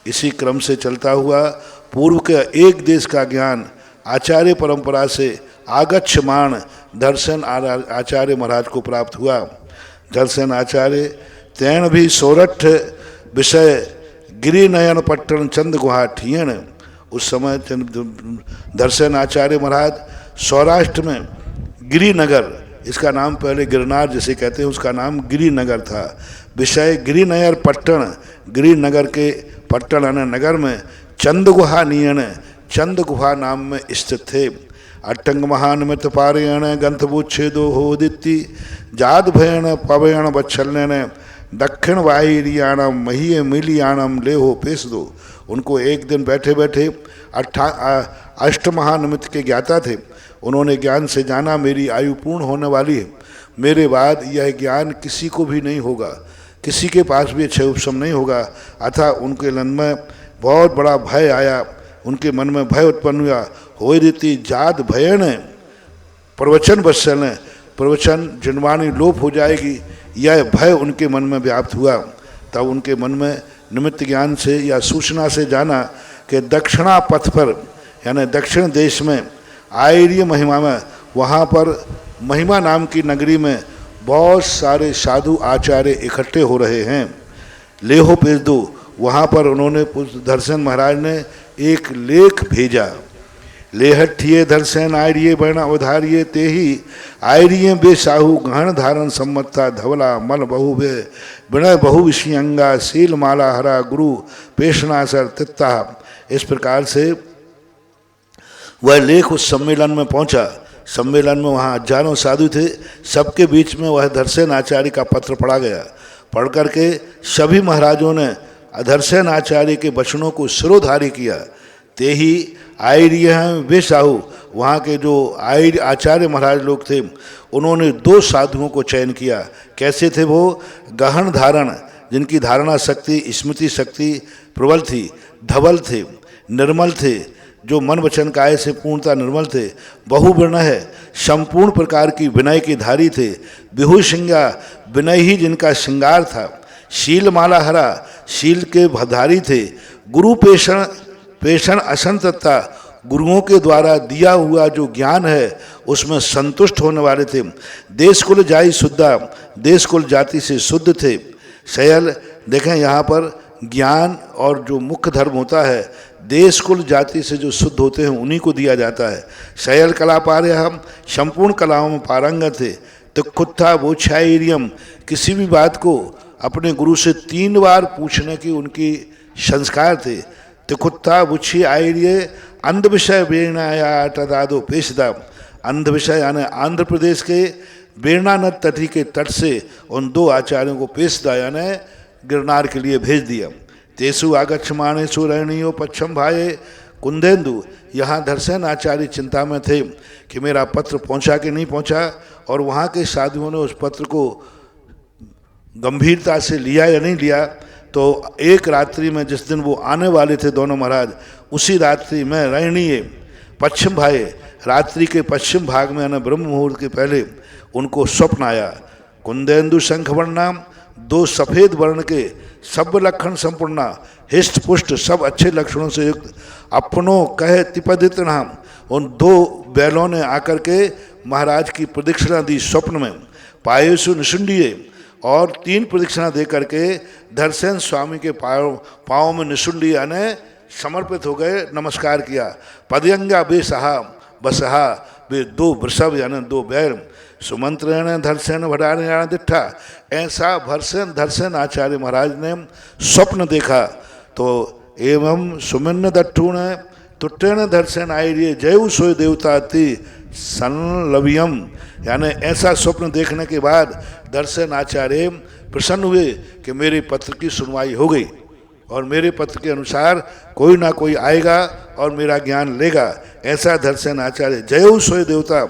इसी क्रम से चलता हुआ पूर्व के एक देश का ज्ञान आचार्य परंपरा से आगच्छमाण दर्शन आचार्य महाराज को प्राप्त हुआ। दर्शन आचार्य तैण भी सोरठ विषय गिरि नयन पट्टन चंद गुहा ठियन। उस समय दर्शन आचार्य महाराज सौराष्ट्र में गिरिनगर, इसका नाम पहले गिरनार जिसे कहते हैं उसका नाम गिरिनगर था। विषय गिरिनयर पट्टन, गिरिनगर के पट्टन नगर में चंद गुहा नियन चंद गुहा नाम में स्थित थे। अट्टंग महानमित पारेण गंथबुच्छेदो होदिति जात भयण पवयण बच्छलन दक्षिण वाहिरियाणम महीय मिलियाणम ले हो पेश दो। उनको एक दिन बैठे बैठे अष्ट महानमित के ज्ञाता थे। उन्होंने ज्ञान से जाना मेरी आयु पूर्ण होने वाली है, मेरे बाद यह ज्ञान किसी को भी नहीं होगा, किसी के पास भी अच्छे उपशम नहीं होगा। अतः उनके मन में बहुत बड़ा भय आया, उनके मन में भय उत्पन्न हुआ। हो रीति जात भयन प्रवचन बत्सल, प्रवचन जिनवाणी लोप हो जाएगी, यह भय उनके मन में व्याप्त हुआ। तब उनके मन में निमित्त ज्ञान से या सूचना से जाना कि दक्षिणा पथ पर यानी दक्षिण देश में आर्य महिमा में वहाँ पर महिमा नाम की नगरी में बहुत सारे साधु आचार्य इकट्ठे हो रहे हैं, लेहो भेज दो। वहाँ पर उन्होंने दर्शन महाराज ने एक लेख भेजा। लेहठिए दर्शन आर्य बर्ण उधारिये ते ही आर्य बेसाहु गहन धारण सम्मता धवला मल बहु बे विनय बहु विषयंगा शील माला हरा गुरु पेशनासर तित्ता। इस प्रकार से वह लेख उस सम्मेलन में पहुंचा। सम्मेलन में वहाँ हजारों साधु थे, सबके बीच में वह दर्शन आचार्य का पत्र पढ़ा गया। पढ़ करके सभी महाराजों ने दर्शन आचार्य के वचनों को सिरोधार्य किया। ते ही आर्य वे साहू, वहाँ के जो आर्य आचार्य महाराज लोग थे उन्होंने 2 साधुओं को चयन किया। कैसे थे वो? गहन धारण, जिनकी धारणा शक्ति स्मृति शक्ति प्रबल थी, धवल थे, निर्मल थे, जो मन वचन काय से पूर्णता निर्मल थे, बहुवर्ण है, संपूर्ण प्रकार की विनय की धारी थे, विहु श्रृंगा विनय ही जिनका श्रृंगार था, शील माला हरा शील के धारी थे, गुरु पेशन असंतता गुरुओं के द्वारा दिया हुआ जो ज्ञान है उसमें संतुष्ट होने वाले थे, देश कुल जाति शुद्धा देश कुल जाति से शुद्ध थे। शयल देखें यहाँ पर ज्ञान और जो मुख्य धर्म होता है देश कुल जाति से जो शुद्ध होते हैं उन्हीं को दिया जाता है। शयल कला पारे हम संपूर्ण कलाओं में पारंगत थे। तो खुत्था बोछाइरियम, किसी भी बात को अपने गुरु से 3 बार पूछने की उनकी संस्कार थे। तो खुत्था बुछी आर्य अंध विषय बेणाया तदादो पेशदा, अंध विषय यानी आंध्र प्रदेश के बेरना नद तटी के तट से उन 2 आचार्यों को पेशदा यानी गिरनार के लिए भेज दिया। तेसु आगच्छमाणेषु रणीयो पच्छम भाये कुंदेन्दु, यहाँ दर्शन आचार्य चिंता में थे कि मेरा पत्र पहुँचा कि नहीं पहुँचा और वहाँ के साधुओं ने उस पत्र को गंभीरता से लिया या नहीं लिया, तो एक रात्रि में जिस दिन वो आने वाले थे दोनों महाराज, उसी रात्रि में रहणीय पश्चिम भाई रात्रि के पश्चिम भाग में यानी ब्रह्म मुहूर्त के पहले उनको स्वप्न आया। कुंदेन्दु शंख वर्णाम, दो सफ़ेद वर्ण के सब लक्षण संपूर्ण, हिष्ट पुष्ट सब अच्छे लक्षणों से युक्त, अपनों कहे तिपदित नाम, उन दो बैलों ने आकर के महाराज की प्रदक्षिणा दी स्वप्न में। पायुषु निशुंडिये, और 3 प्रदक्षिणा दे करके धरसेन स्वामी के पाँव में निशुंडी यानी समर्पित हो गए, नमस्कार किया। पदयंगा बेसहा बसहा, वे 2 वृषभ यानी 2 बैल, सुमंत्रण धरसेन भटारण दिट्ठा, ऐसा भरसेन धरसेन आचार्य महाराज ने स्वप्न देखा। तो एवं सुमिन्न दट्टूण तुट्टेण धरसेन आयर्य जयु सोय देवता ति संलव्यम, यानी ऐसा स्वप्न देखने के बाद दर्शन आचार्य प्रसन्न हुए कि मेरे पत्र की सुनवाई हो गई और मेरे पत्र के अनुसार कोई ना कोई आएगा और मेरा ज्ञान लेगा। ऐसा दर्शन आचार्य जयु सोय देवता,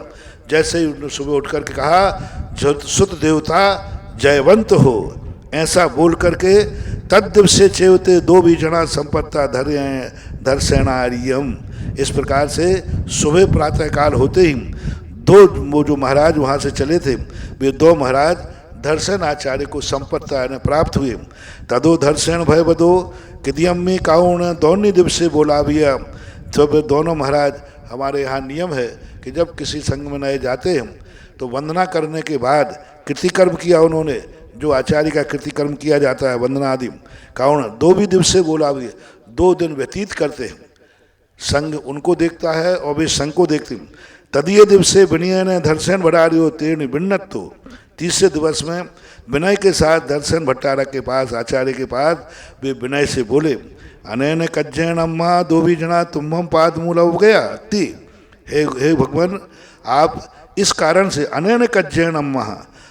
जैसे ही सुबह उठ करके कहा सुत देवता जयवंत हो, ऐसा बोल करके तद्दिव से चेवते 2 बीजना संपत्ता धरसेनारियम। इस प्रकार से सुबह प्रातःकाल होते ही 2 वो जो महाराज वहाँ से चले थे, वे 2 महाराज दर्शन आचार्य को संपत्ता यानी प्राप्त हुए। तदो दर्शन भय बदो किदियम में काउण दोनों दिवसे बोला भैया। तो वे दोनों महाराज, हमारे यहाँ नियम है कि जब किसी संघ में नए जाते हैं तो वंदना करने के बाद कृतिकर्म किया उन्होंने, जो आचार्य का कृतिकर्म किया जाता है वंदना आदि, काउण 2 भी दिवसे बोला भी, 2 दिन व्यतीत करते हैं। संघ उनको देखता है और वे संघ को देखते हैं। तदीय दिवसे विनय ने दर्शन भट्टार्य हो तेर्ण विन्नत, तो 3 दिवस में विनय के साथ दर्शन भट्टारा के पास आचार्य के पास वे विनय से बोले, अनैन कज्जैन अम्मा 2 बीजना तुम्हम पाद मूल हो गया ती, हे भगवान आप इस कारण से अनैन कज्जैन अम्मा,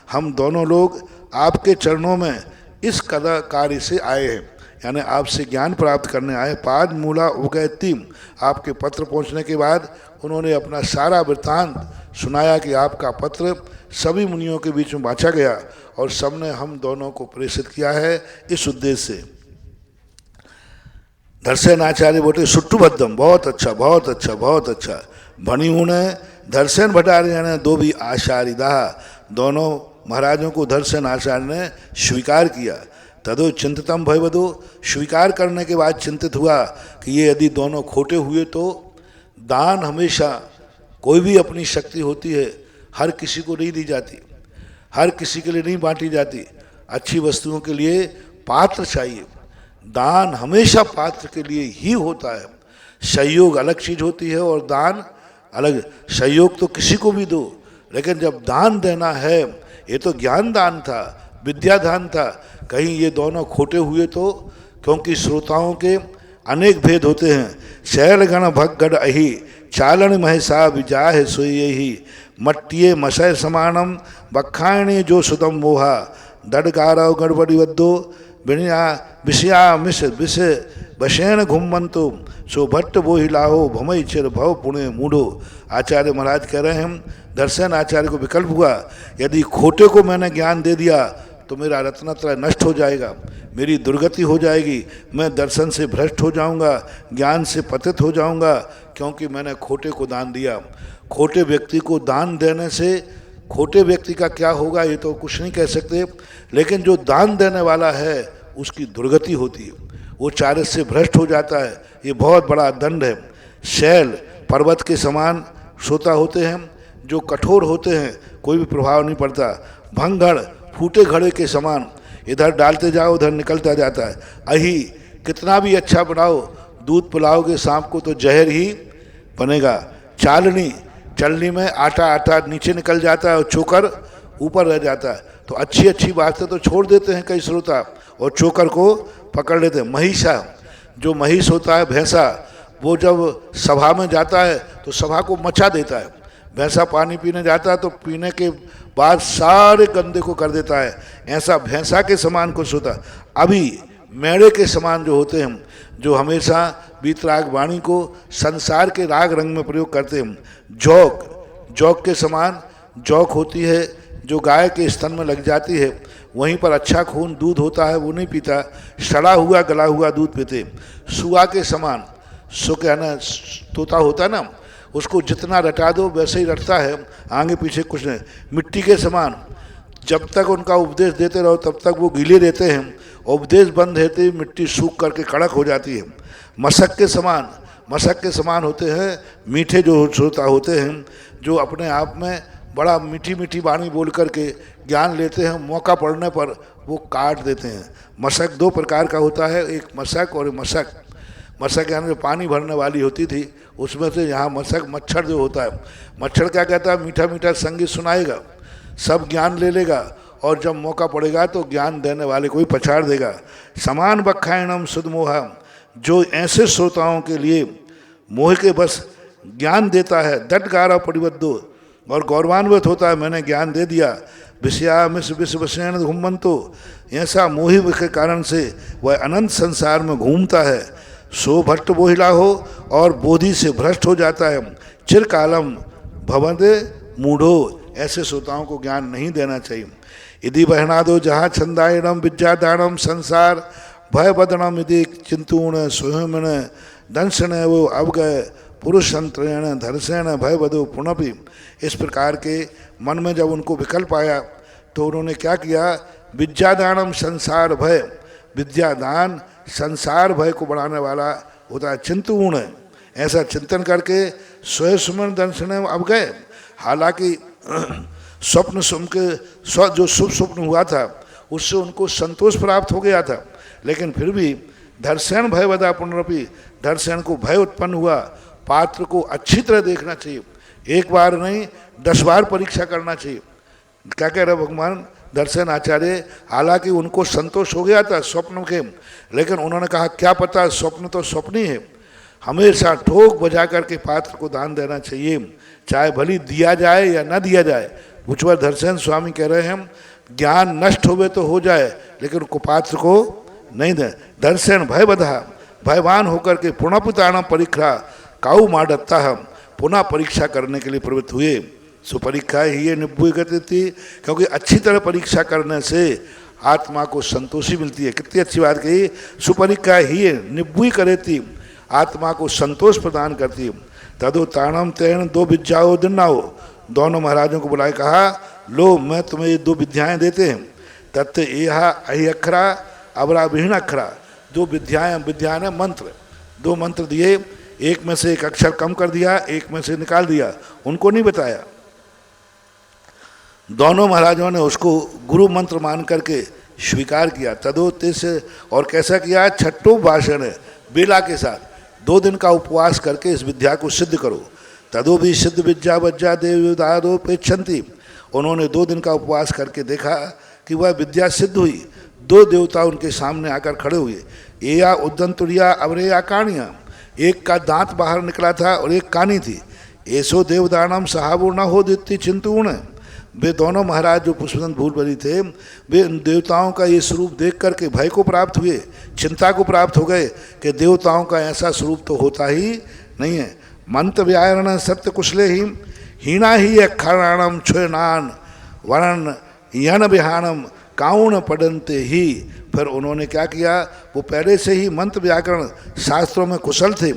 हम दोनों लोग आपके चरणों में इस कदा कार्य से आए हैं, यानी आपसे ज्ञान प्राप्त करने आए। पाद मूला उगैती, आपके पत्र पहुंचने के बाद उन्होंने अपना सारा वृत्तांत सुनाया कि आपका पत्र सभी मुनियों के बीच में बांटा गया और सबने हम दोनों को प्रेषित किया है इस उद्देश्य से। दर्शन आचार्य बोले सुट्टुबद्धम, बहुत अच्छा बहुत अच्छा बहुत अच्छा। भणियों ने दर्शन भट्टार्य ने 2 भी आचार्यदा, दोनों महाराजों को दर्शन आचार्य ने स्वीकार किया। तदो चिंतितम भयवदो, स्वीकार करने के बाद चिंतित हुआ कि ये यदि दोनों खोटे हुए तो दान हमेशा, कोई भी अपनी शक्ति होती है, हर किसी को नहीं दी जाती, हर किसी के लिए नहीं बांटी जाती। अच्छी वस्तुओं के लिए पात्र चाहिए, दान हमेशा पात्र के लिए ही होता है। सहयोग अलग चीज़ होती है और दान अलग। सहयोग तो किसी को भी दो, लेकिन जब दान देना है, ये तो ज्ञान दान था, विद्या दान था, कहीं ये दोनों खोटे हुए तो, क्योंकि श्रोताओं के अनेक भेद होते हैं। शैल गण भगगढ़ अहि चालन महसा विजाह सोई ही, मट्टिये मशय समानम बखाणे जो सुदम मोहा, दडगारव गड़बड़ी वद्दो बिना विषया मिश विष बशैन घुमंतो सो भट्ट वो हिलाहो भमई चिर भव पुणे मूढ़ो। आचार्य महाराज कह रहे हैं, दर्शन आचार्य को विकल्प हुआ, यदि खोटे को मैंने ज्ञान दे दिया तो मेरा रत्नत्रय नष्ट हो जाएगा, मेरी दुर्गति हो जाएगी, मैं दर्शन से भ्रष्ट हो जाऊंगा, ज्ञान से पतित हो जाऊंगा, क्योंकि मैंने खोटे को दान दिया। खोटे व्यक्ति को दान देने से खोटे व्यक्ति का क्या होगा ये तो कुछ नहीं कह सकते, लेकिन जो दान देने वाला है उसकी दुर्गति होती है, वो चारित्र से भ्रष्ट हो जाता है। ये बहुत बड़ा दंड है। शैल पर्वत के समान श्रोता होते हैं, जो कठोर होते हैं, कोई भी प्रभाव नहीं पड़ता। भंगड़ फूटे घड़े के समान, इधर डालते जाओ उधर निकलता जाता है। अही कितना भी अच्छा बनाओ, दूध पिलाओगे सांप को तो जहर ही बनेगा। चालनी, चलनी में आटा आटा नीचे निकल जाता है और चोकर ऊपर रह जाता है। तो अच्छी अच्छी बातें तो छोड़ देते हैं कई श्रोता और चोकर को पकड़ लेते हैं। महिषा, जो महिष होता है भैंसा, वो जब सभा में जाता है तो सभा को मचा देता है। भैंसा पानी पीने जाता है तो पीने के बाद सारे गंदे को कर देता है। ऐसा भैंसा के समान कुछ होता है। अभी मेढ़े के समान जो होते हैं, जो हमेशा बीतराग वाणी को संसार के राग रंग में प्रयोग करते हैं। जौक, जौक के समान जौक होती है जो गाय के स्तन में लग जाती है, वहीं पर अच्छा खून दूध होता है वो नहीं पीता, सड़ा हुआ गला हुआ दूध पीते। सुआ के समान, सो क्या ना तोता होता है ना, उसको जितना रटा दो वैसे ही रटता है, आगे पीछे कुछ नहीं। मिट्टी के समान, जब तक उनका उपदेश देते रहो तब तक वो गीले रहते हैं, उपदेश बंद रहते ही मिट्टी सूख करके कड़क हो जाती है। मशक के समान, मशक के समान होते हैं मीठे जो श्रोता होते हैं, जो अपने आप में बड़ा मीठी मीठी वाणी बोल करके ज्ञान लेते हैं, मौका पड़ने पर वो काट देते हैं। मशक दो प्रकार का होता है, एक मशक और मशक। मशक यानी जो पानी भरने वाली होती थी, उसमें से यहाँ मशक मच्छर जो होता है, मच्छर क्या कहता है, मीठा मीठा संगीत सुनाएगा, सब ज्ञान ले लेगा, और जब मौका पड़ेगा तो ज्ञान देने वाले को ही पछाड़ देगा। समान बखायणम सुदमोहा, जो ऐसे श्रोताओं के लिए मोह के बस ज्ञान देता है, दटगारा परिबद्धो, और गौरवान्वित होता है, मैंने ज्ञान दे दिया। विषया मिस विश्व विषयण घूमंतो, ऐसा मोहि के कारण से वह अनंत संसार में घूमता है। सो भट्ट बोहिला हो, और बोधि से भ्रष्ट हो जाता है। चिरकालम भवंदे मूढ़ो, ऐसे श्रोताओं को ज्ञान नहीं देना चाहिए। यदि बहनादो जहाँ छंदायणम विद्यादानम संसार भय बदनम यदि चिंतूण स्वयं दंशन वो अवगय पुरुष संत्रण धर्षण भय बधो पुनपि। इस प्रकार के मन में जब उनको विकल्प आया तो उन्होंने क्या किया, विद्यादानम संसार भय, विद्यादान संसार भय को बढ़ाने वाला होता है चिंतूण, ऐसा चिंतन करके स्वयं सुमन दंशन अवगय। हालांकि स्वप्न के जो शुभ स्वप्न हुआ था उससे उनको संतोष प्राप्त हो गया था, लेकिन फिर भी धर्षण भय बदा पुनरपि, धर्षण को भय उत्पन्न हुआ। पात्र को अच्छी तरह देखना चाहिए, एक बार नहीं 10 बार परीक्षा करना चाहिए। क्या कह रहे भगवान दर्शन आचार्य, हालांकि उनको संतोष हो गया था स्वप्न के, लेकिन उन्होंने कहा क्या पता स्वप्न तो स्वप्न ही है, हमेशा ठोक बजा करके पात्र को दान देना चाहिए, चाहे भली दिया जाए या न दिया जाए। भुजवर दर्शन स्वामी कह रहे हैं ज्ञान नष्ट होवे तो हो जाए, लेकिन कुपात्र को नहीं दे। दर्शन भय बधा, भयवान होकर के पुनः पुताना परीक्षा काऊ माडत्ता, हम पुनः परीक्षा करने के लिए प्रवृत्त हुए। सुपरीक्षा ही ये निब्बुई करती थी, क्योंकि अच्छी तरह परीक्षा करने से आत्मा को संतोषी मिलती है। कितनी अच्छी बात कही, सुपरीक्षा ही निब्बुई करे थी, आत्मा को संतोष प्रदान करती। तदो ताणम तैण दो विद्याओ दिन्नाओ, दोनों महाराजों को बुलाए कहा लो मैं तुम्हें ये 2 विद्याएं देते हैं। तत्व यह अहि अक्षरा अबरा विहीन अक्षरा, 2 विद्याएं ने मंत्र, 2 मंत्र दिए, एक में से एक अक्षर कम कर दिया, एक में से निकाल दिया, उनको नहीं बताया। दोनों महाराजों ने उसको गुरु मंत्र मान करके स्वीकार किया। तदोते से, और कैसा किया, छठो भाषण है बेला के साथ 2 दिन का उपवास करके इस विद्या को सिद्ध करो। तदो भी सिद्ध विद्या वज्जा देवदारो पेक्षंती, उन्होंने 2 दिन का उपवास करके देखा कि वह विद्या सिद्ध हुई। 2 देवता उनके सामने आकर खड़े हुए, एया उद्दंतुरिया अवरेया कानिया, एक का दांत बाहर निकला था और एक कानी थी। ऐसो देवदानम सहाबो न हो दित्ती चिंतूण, वे दोनों महाराज जो पुष्पदंत भूलबली थे, वे उन देवताओं का ये स्वरूप देख करके भय को प्राप्त हुए, चिंता को प्राप्त हो गए कि देवताओं का ऐसा स्वरूप तो होता ही नहीं है। मंत्र व्यारण सत्य कुशले ही हीना ही अक्षराणम छुनान वर्ण यन विहानम काउन पढ़नते ही। फिर उन्होंने क्या किया, वो पहले से ही मंत्र व्याकरण शास्त्रों में कुशल थे,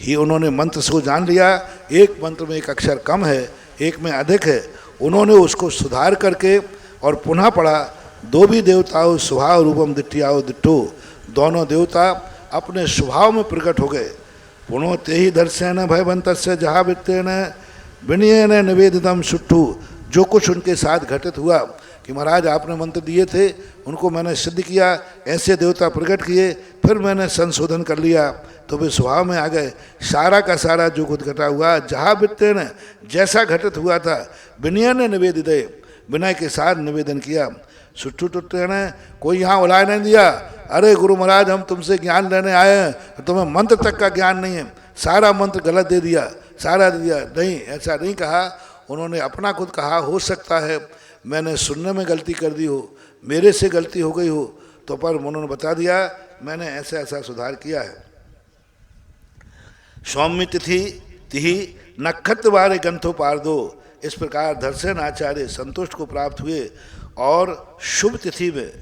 ही उन्होंने मंत्र को जान लिया। एक मंत्र में एक अक्षर कम है, एक में अधिक है, उन्होंने उसको सुधार करके और पुनः पढ़ा। 2 भी देवताओं स्वभाव रूपम दिट्टियाओ दिट्टो, दोनों देवता अपने स्वभाव में प्रकट हो गए। पुनो ते ही दर्शन भयवंत से जहाँ वित्तेन विनयन निवेदितम सुट्ठू, जो कुछ उनके साथ घटित हुआ कि महाराज आपने मंत्र दिए थे, उनको मैंने सिद्ध किया, ऐसे देवता प्रकट किए, फिर मैंने संशोधन कर लिया तो वे स्वभाव में आ गए। सारा का सारा जो कुछ घटा हुआ जहाँ वित्तेन, जैसा घटित हुआ था, विनय ने निवेदित, विनय के साथ निवेदन किया। सुट्ठू टुट्टे ने कोई यहाँ उलाय नहीं दिया, अरे गुरु महाराज हम तुमसे ज्ञान लेने आए हैं, तुम्हें मंत्र तक का ज्ञान नहीं है, सारा मंत्र गलत दे दिया, सारा दे दिया, नहीं, ऐसा नहीं कहा। उन्होंने अपना खुद कहा हो सकता है मैंने सुनने में गलती कर दी हो, मेरे से गलती हो गई हो, तो पर उन्होंने बता दिया मैंने ऐसा ऐसा सुधार किया है। सौम्य तिथि तिही नक्षत्र वारे ग्रंथो पार दो, इस प्रकार धर्षण आचार्य संतुष्ट को प्राप्त हुए और शुभ तिथि में,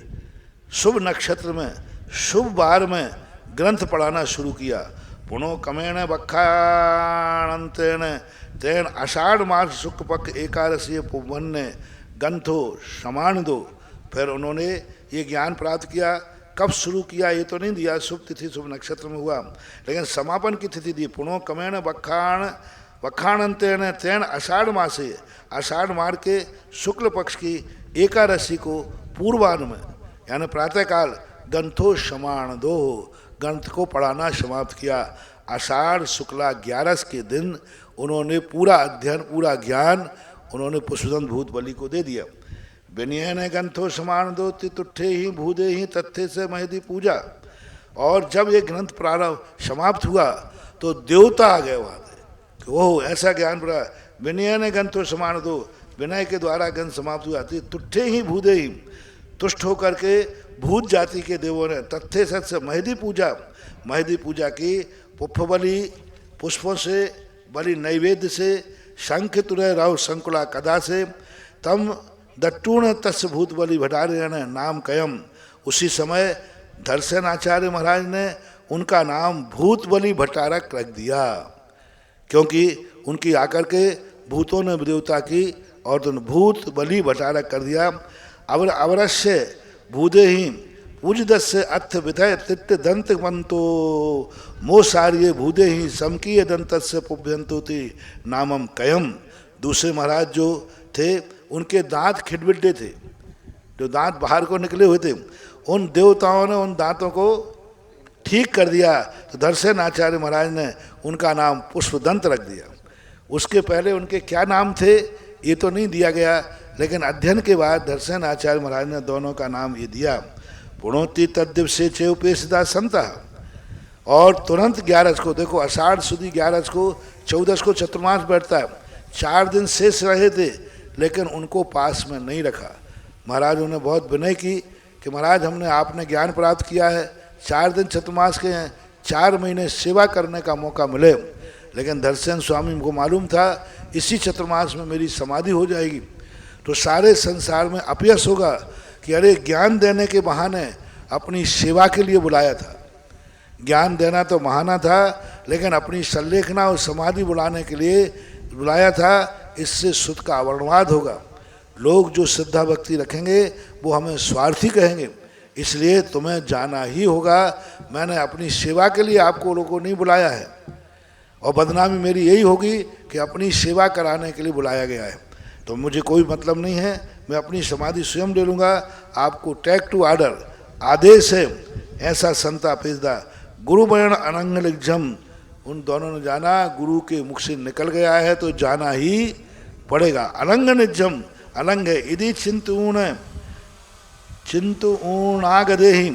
शुभ नक्षत्र में, शुभ वार में ग्रंथ पढ़ाना शुरू किया। पुनो कमेण बखाणंतेन तेन आषाढ़ मास शुक्ल पक्ष एकादशी पुण्य ग्रंथो समानदो। फिर उन्होंने ये ज्ञान प्राप्त किया। कब शुरू किया ये तो नहीं दिया, शुभ तिथि शुभ नक्षत्र में हुआ, लेकिन समापन की तिथि दी। पुनो कमेण बखाणंतेन तेन आषाढ़ मासे, आषाढ़ मास के शुक्ल पक्ष की एकादशी को पूर्वान्ह में यानी प्रातःकाल ग्रंथो समान दो, ग्रंथ को पढ़ाना समाप्त किया। आषाढ़ शुक्ला 11 के दिन उन्होंने पूरा अध्ययन, पूरा ज्ञान उन्होंने पुष्पदंत भूत बलि को दे दिया। विनयन ग्रंथो समान दो तुठे ही भूदे ही तथ्य से महदी पूजा। और जब ये ग्रंथ प्रारंभ समाप्त हुआ तो देवता आ गए वहाँ से, ओह ऐसा ज्ञान पड़ा। विनयन ग्रंथो समान दो, विनय के द्वारा ग्रंथ समाप्त हुआ। तुठे ही भूदे ही, तुष्ट होकर के भूत जाति के देवों ने तथ्य सत से महदी पूजा, महदी पूजा की। पुष्प बलि, पुष्पों से, बलि नैवेद्य से, शंख तुरय राव संकुला कदा से, तम दट्टूण तस् भूत बलि भटारे नाम कयम। उसी समय धर्षण आचार्य महाराज ने उनका नाम भूत बलि भटारक रख दिया, क्योंकि उनकी आकर के भूतों ने देवता की और तो भूत बलि भटारक कर दिया। अवश्य भूदे ही पूजदस से अथ विधय तिट्ट दंत मंतो मोसार्य भूदे ही समकीय दंत से पुभ्यंतो थी नामम कयम। दूसरे महाराज जो थे उनके दांत खिडबिड्डे थे, जो दांत बाहर को निकले हुए थे, उन देवताओं ने उन दांतों को ठीक कर दिया। तो धर्षण आचार्य महाराज ने उनका नाम पुष्पदंत रख दिया। उसके पहले उनके क्या नाम थे ये तो नहीं दिया गया, लेकिन अध्ययन के बाद धर्षण आचार्य महाराज ने दोनों का नाम ये दिया। पुणोति तद्दिवसे चेउपेशदा संता। और तुरंत 11 को देखो, आषाढ़ सुदी 11 को, 14 को चतुर्मास बैठता है। 4 दिन शेष रहे थे लेकिन उनको पास में नहीं रखा। महाराजों ने बहुत विनय की कि महाराज हमने आपने ज्ञान प्राप्त किया है, 4 दिन चतुर्मास के हैं, 4 महीने सेवा करने का मौका मिले। लेकिन धर्षण स्वामी को मालूम था इसी चतुर्मास में मेरी समाधि हो जाएगी तो सारे संसार में अपयश होगा कि अरे ज्ञान देने के बहाने अपनी सेवा के लिए बुलाया था। ज्ञान देना तो बहाना था, लेकिन अपनी संलेखना और समाधि बुलाने के लिए बुलाया था। इससे सुध का अवर्णवाद होगा। लोग जो श्रद्धा भक्ति रखेंगे वो हमें स्वार्थी कहेंगे, इसलिए तुम्हें जाना ही होगा। मैंने अपनी सेवा के लिए आपको लोगों को नहीं बुलाया है और बदनामी मेरी यही होगी कि अपनी सेवा कराने के लिए बुलाया गया है। तो मुझे कोई मतलब नहीं है, मैं अपनी समाधि स्वयं ले लूँगा। आपको टैक टू आर्डर आदेश है, ऐसा संता पेजदा गुरु बयण अनंग लिखम। उन दोनों ने जाना, गुरु के मुख से निकल गया है तो जाना ही पड़ेगा। अलंग निजम, अलंग है। यदि चिंतूणागदेही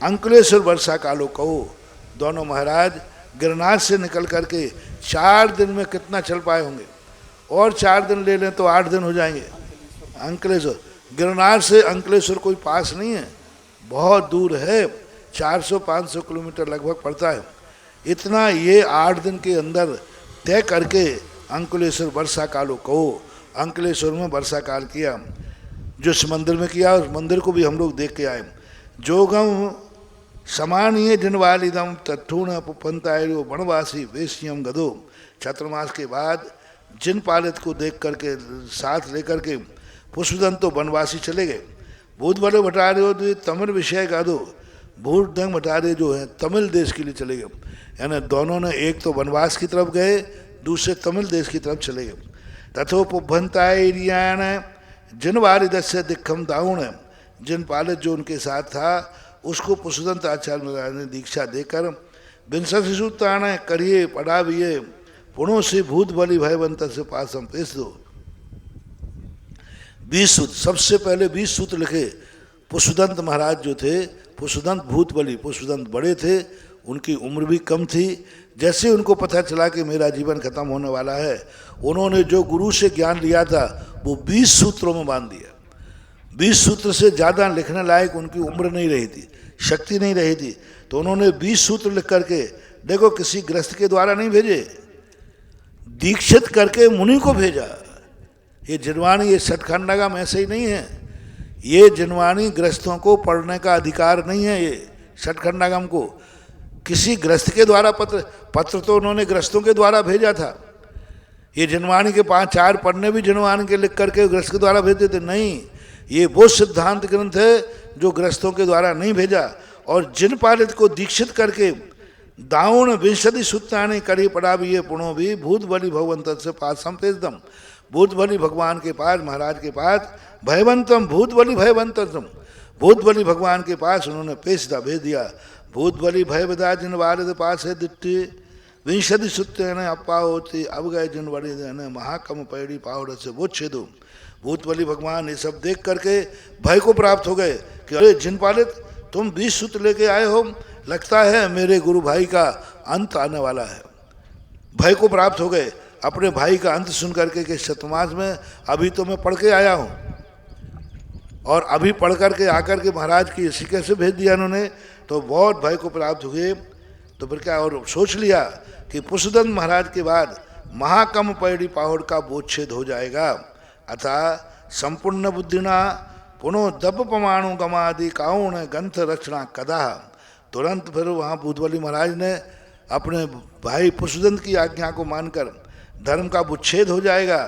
अंकुलेश्वर वर्षा कालो कहो। दोनों महाराज गिरनार से निकल करके 4 दिन में कितना चल पाए होंगे, और 4 दिन ले लें तो 8 दिन हो जाएंगे। अंकलेश्वर, गिरनार से अंकलेश्वर कोई पास नहीं है, बहुत दूर है, 400-500 किलोमीटर लगभग पड़ता है। इतना ये 8 दिन के अंदर तय करके अंकुलेश्वर वर्षा कालो कहो। अंकुलेश्वर में वर्षा काल किया, जो इस मंदिर में किया उस मंदिर को भी हम लोग देख के आए। जोगम समानीय जिनवालिदम तत्थूण पुपंतायो वनवासी वेश्यम गदो। चतुर्मास के बाद जिन पालित को देख करके साथ लेकर के पुष्पदंत तो वनवासी चले गए। भूत बड़े भटारे हो तो तमिल विषय का दो, भूत दंग भटारे जो है तमिल देश के लिए चले गए। यानी दोनों ने एक तो वनवास की तरफ गए, दूसरे तमिल देश की तरफ चले गए। तथोपभंतायन जिन वारिदस्य दिखम दाउण, जिन पालित जो उनके साथ था उसको पुष्पदंत आचार्य महाराज ने दीक्षा देकर विंशति सूत्राण करिए पढ़ाविए पुणों से भूत बलि भयवंत से पासम पेश दो। 20 सूत्र, सबसे पहले 20 सूत्र लिखे पुष्पदंत महाराज जो थे। पुष्पदंत भूत बलि, पुष्पदंत बड़े थे, उनकी उम्र भी कम थी। जैसे उनको पता चला कि मेरा जीवन खत्म होने वाला है, उन्होंने जो गुरु से ज्ञान लिया था वो 20 सूत्रों में बांध दिया। 20 सूत्र से ज़्यादा लिखने लायक उनकी उम्र नहीं रही थी, शक्ति नहीं रही थी, तो उन्होंने 20 सूत्र लिख करके, देखो किसी गृहस्थ के द्वारा नहीं भेजे, दीक्षित करके मुनि को भेजा। ये जिनवाणी, ये सतखंडागम ऐसे ही नहीं है। ये जिनवाणी ग्रस्तों को पढ़ने का अधिकार नहीं है। ये सतखंडागम को किसी ग्रस्त के द्वारा पत्र तो उन्होंने ग्रस्तों के द्वारा भेजा था। ये जिनवाणी के 5-4 पन्ने भी जिनवाणी के लिख करके ग्रस्त के द्वारा भेज देते नहीं। ये वो सिद्धांत ग्रंथ है जो ग्रस्तों के द्वारा नहीं भेजा। और जिन पालित को दीक्षित करके दाउण विंशति सूत्राणी करी पड़ा भी ये पुणो भी भूत बलि भगवंत से पास संपेदम। भूत बलि भगवान के पास, महाराज के पास, भयवंतम भूत बलि भयवंतम, भूत बलि भगवान के पास उन्होंने पेशदा भेज दिया। भूत बलि भय विदा जिन वारिद पास है दिट्टी विंशति सूत्र ने अपा होती अब गए जिन बड़ी ने महाकम पैड़ी पावड़ से वो छेदो। भूत बलि भगवान ये सब देख करके भय को प्राप्त हो गए कि अरे जिन पालित तुम 20 सूत्र लेके आए हो, लगता है मेरे गुरु भाई का अंत आने वाला है। भय को प्राप्त हो गए अपने भाई का अंत सुन करके कि शतमास में अभी तो मैं पढ़ के आया हूँ और अभी पढ़ करके आकर के महाराज की ऐसी कैसे भेज दिया इन्होंने। तो बहुत भय को प्राप्त हुए। तो फिर क्या और सोच लिया कि पुष्पदंत महाराज के बाद महाकम पैड़ी पाहुड़ का बोधछेद हो जाएगा। अतः संपूर्ण बुद्धिना पुनः दब पमाणु गमादि काउण ग्रंथ रचना कदा। तुरंत फिर वहाँ भूतबली महाराज ने अपने भाई पुष्पदंत की आज्ञा को मानकर धर्म का उच्छेद हो जाएगा।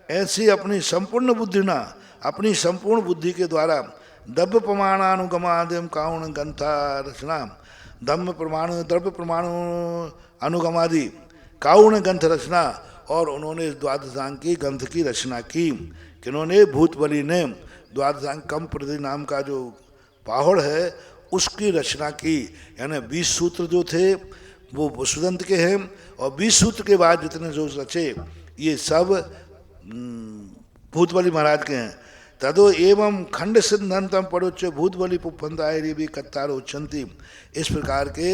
ऐसी अपनी संपूर्ण बुद्धिना, अपनी संपूर्ण बुद्धि के द्वारा दब्य प्रमाणानुगमादिम काउण ग्रंथा रचना, धम्म प्रमाण द्रव्य प्रमाणु अनुगमादि काउण ग्रंथ रचना। और उन्होंने द्वादशांग की ग्रंथ की रचना की। किन्होंने भूतबली ने द्वादशांग कम प्रति नाम का जो पाहुड़ है उसकी रचना की। यानी 20 सूत्र जो थे वो पुष्पदंत के हैं और 20 सूत्र के बाद जितने जो रचे ये सब भूतबली महाराज के हैं। तदो एवं खंड सिद्धांतम परोच्च भूतबली पुफंदायरी भी कत्तार उच्चंती। इस प्रकार के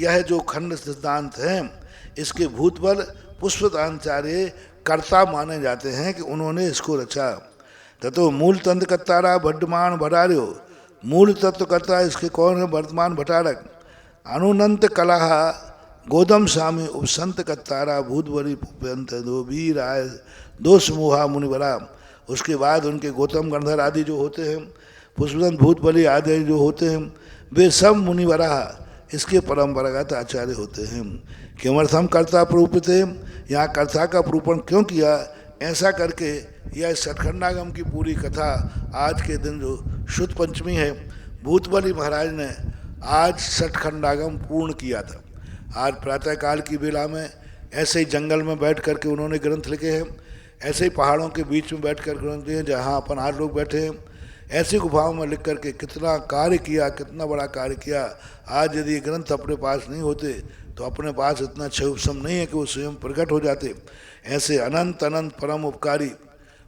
यह जो खंड सिद्धांत हैं इसके भूतबल पुष्पदाचार्य कर्ता माने जाते हैं कि उन्होंने इसको रचा। ततो मूल तंत्र कत्तारा वर्धमान भटार्यो, मूल तत्वकर्ता इसके कौन है? वर्तमान भटारक। अनुनंत कलाह गोदम स्वामी उपसंत कत्तारा भूतबली पुप्यंत दो वीर आय दो समूहा मुनिवरा। उसके बाद उनके गौतम गंधर आदि जो होते हैं, पुष्पदंत भूतबली आदि जो होते हैं, वे सब मुनिवरा इसके परंपरागत आचार्य होते हैं। किमर्थम कर्ता प्रूपित है, यहाँ कर्ता का प्रूपण क्यों किया? ऐसा करके यह सतखंडागम की पूरी कथा आज के दिन जो शुद्ध पंचमी है, भूतबली महाराज ने आज सतखंडागम पूर्ण किया था। आज प्रातःकाल की बेला में ऐसे ही जंगल में बैठ करके उन्होंने ग्रंथ लिखे हैं, ऐसे ही पहाड़ों के बीच में बैठ कर ग्रंथ लिखे हैं जहाँ अपन आज लोग बैठे हैं। ऐसी गुफाओं में लिख करके कितना कार्य किया, कितना बड़ा कार्य किया। आज यदि ये ग्रंथ अपने पास नहीं होते तो अपने पास इतना क्षय उपशम नहीं है कि वो स्वयं प्रकट हो जाते। ऐसे अनंत अनंत परम उपकारी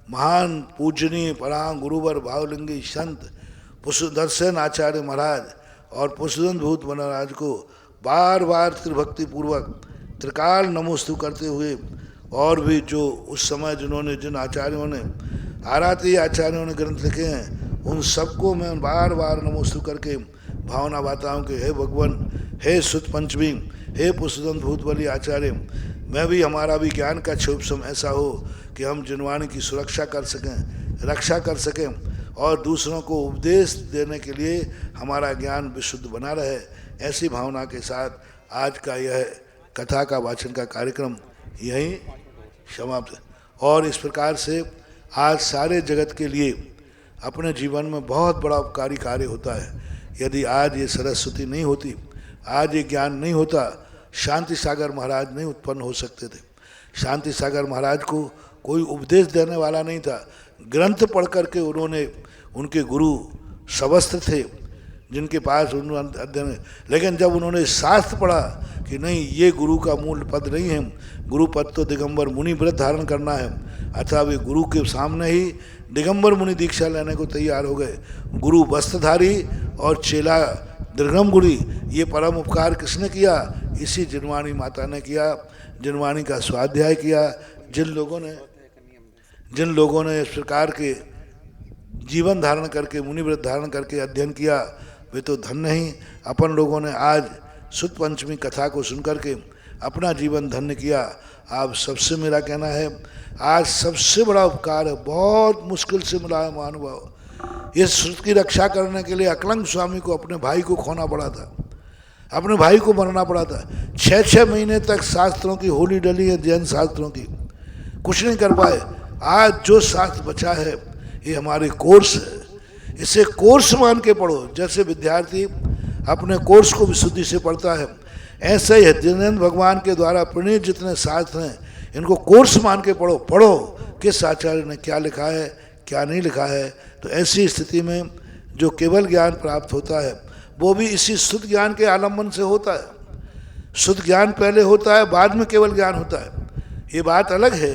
महान पूजनीय परां गुरुवर भावलिंगी संत पुष्पदर्शन आचार्य महाराज और पुष्पदंत भूत महाराज को बार बार त्रिभक्ति पूर्वक त्रिकाल नमोस्तु करते हुए, और भी जो उस समय जिन्होंने जिन आचार्यों ने आराती आचार्यों ने ग्रंथ लिखे हैं उन सबको मैं बार बार नमोस्तु करके भावना बाता हूँ कि हे भगवान, हे सुत पंचमी, हे पुष्पदंत भूतबली आचार्य, मैं भी हमारा भी ज्ञान का क्षोभसम ऐसा हो कि हम जिनवाणी की सुरक्षा कर सकें, रक्षा कर सकें और दूसरों को उपदेश देने के लिए हमारा ज्ञान विशुद्ध बना रहे। ऐसी भावना के साथ आज का यह कथा का वाचन का कार्यक्रम यहीं समाप्त है। और इस प्रकार से आज सारे जगत के लिए अपने जीवन में बहुत बड़ा उपकारी कार्य होता है। यदि आज ये सरस्वती नहीं होती, आज ये ज्ञान नहीं होता, शांति सागर महाराज नहीं उत्पन्न हो सकते थे। शांति सागर महाराज को कोई उपदेश देने वाला नहीं था। ग्रंथ पढ़ करके उन्होंने, उनके गुरु सवस्त्र थे जिनके पास उन्होंने अध्ययन, लेकिन जब उन्होंने शास्त्र पढ़ा कि नहीं ये गुरु का मूल पद नहीं है, गुरु पद तो दिगंबर मुनि व्रत धारण करना है, अतः वे गुरु के सामने ही दिगंबर मुनि दीक्षा लेने को तैयार हो गए। गुरु वस्त्रधारी और चेला दीर्घम गुरी, ये परम उपकार किसने किया? इसी जिनवाणी माता ने किया। जिनवाणी का स्वाध्याय किया। जिन लोगों ने इस प्रकार के जीवन धारण करके, मुनि व्रत धारण करके अध्ययन किया, वे तो धन्य ही। अपन लोगों ने आज सुत पंचमी कथा को सुनकर के अपना जीवन धन्य किया। आप सबसे मेरा कहना है, आज सबसे बड़ा उपकार है, बहुत मुश्किल से मिला है महानुभाव। इस श्रुति की रक्षा करने के लिए अकलंग स्वामी को अपने भाई को खोना पड़ा था, अपने भाई को मरना पड़ा था। 6-6 महीने तक शास्त्रों की होली डली है, जैन शास्त्रों की, कुछ नहीं कर पाए। आज जो शास्त्र बचा है ये हमारे कोर्स है, इसे कोर्स मान के पढ़ो। जैसे विद्यार्थी अपने कोर्स को विशुद्धि से पढ़ता है, ऐसे ही हरिजन भगवान के द्वारा प्रणीत जितने शास्त्र हैं इनको कोर्स मान के पढ़ो। पढ़ो किस आचार्य ने क्या लिखा है, क्या नहीं लिखा है। तो ऐसी स्थिति में जो केवल ज्ञान प्राप्त होता है वो भी इसी शुद्ध ज्ञान के आलम्बन से होता है। शुद्ध ज्ञान पहले होता है, बाद में केवल ज्ञान होता है। ये बात अलग है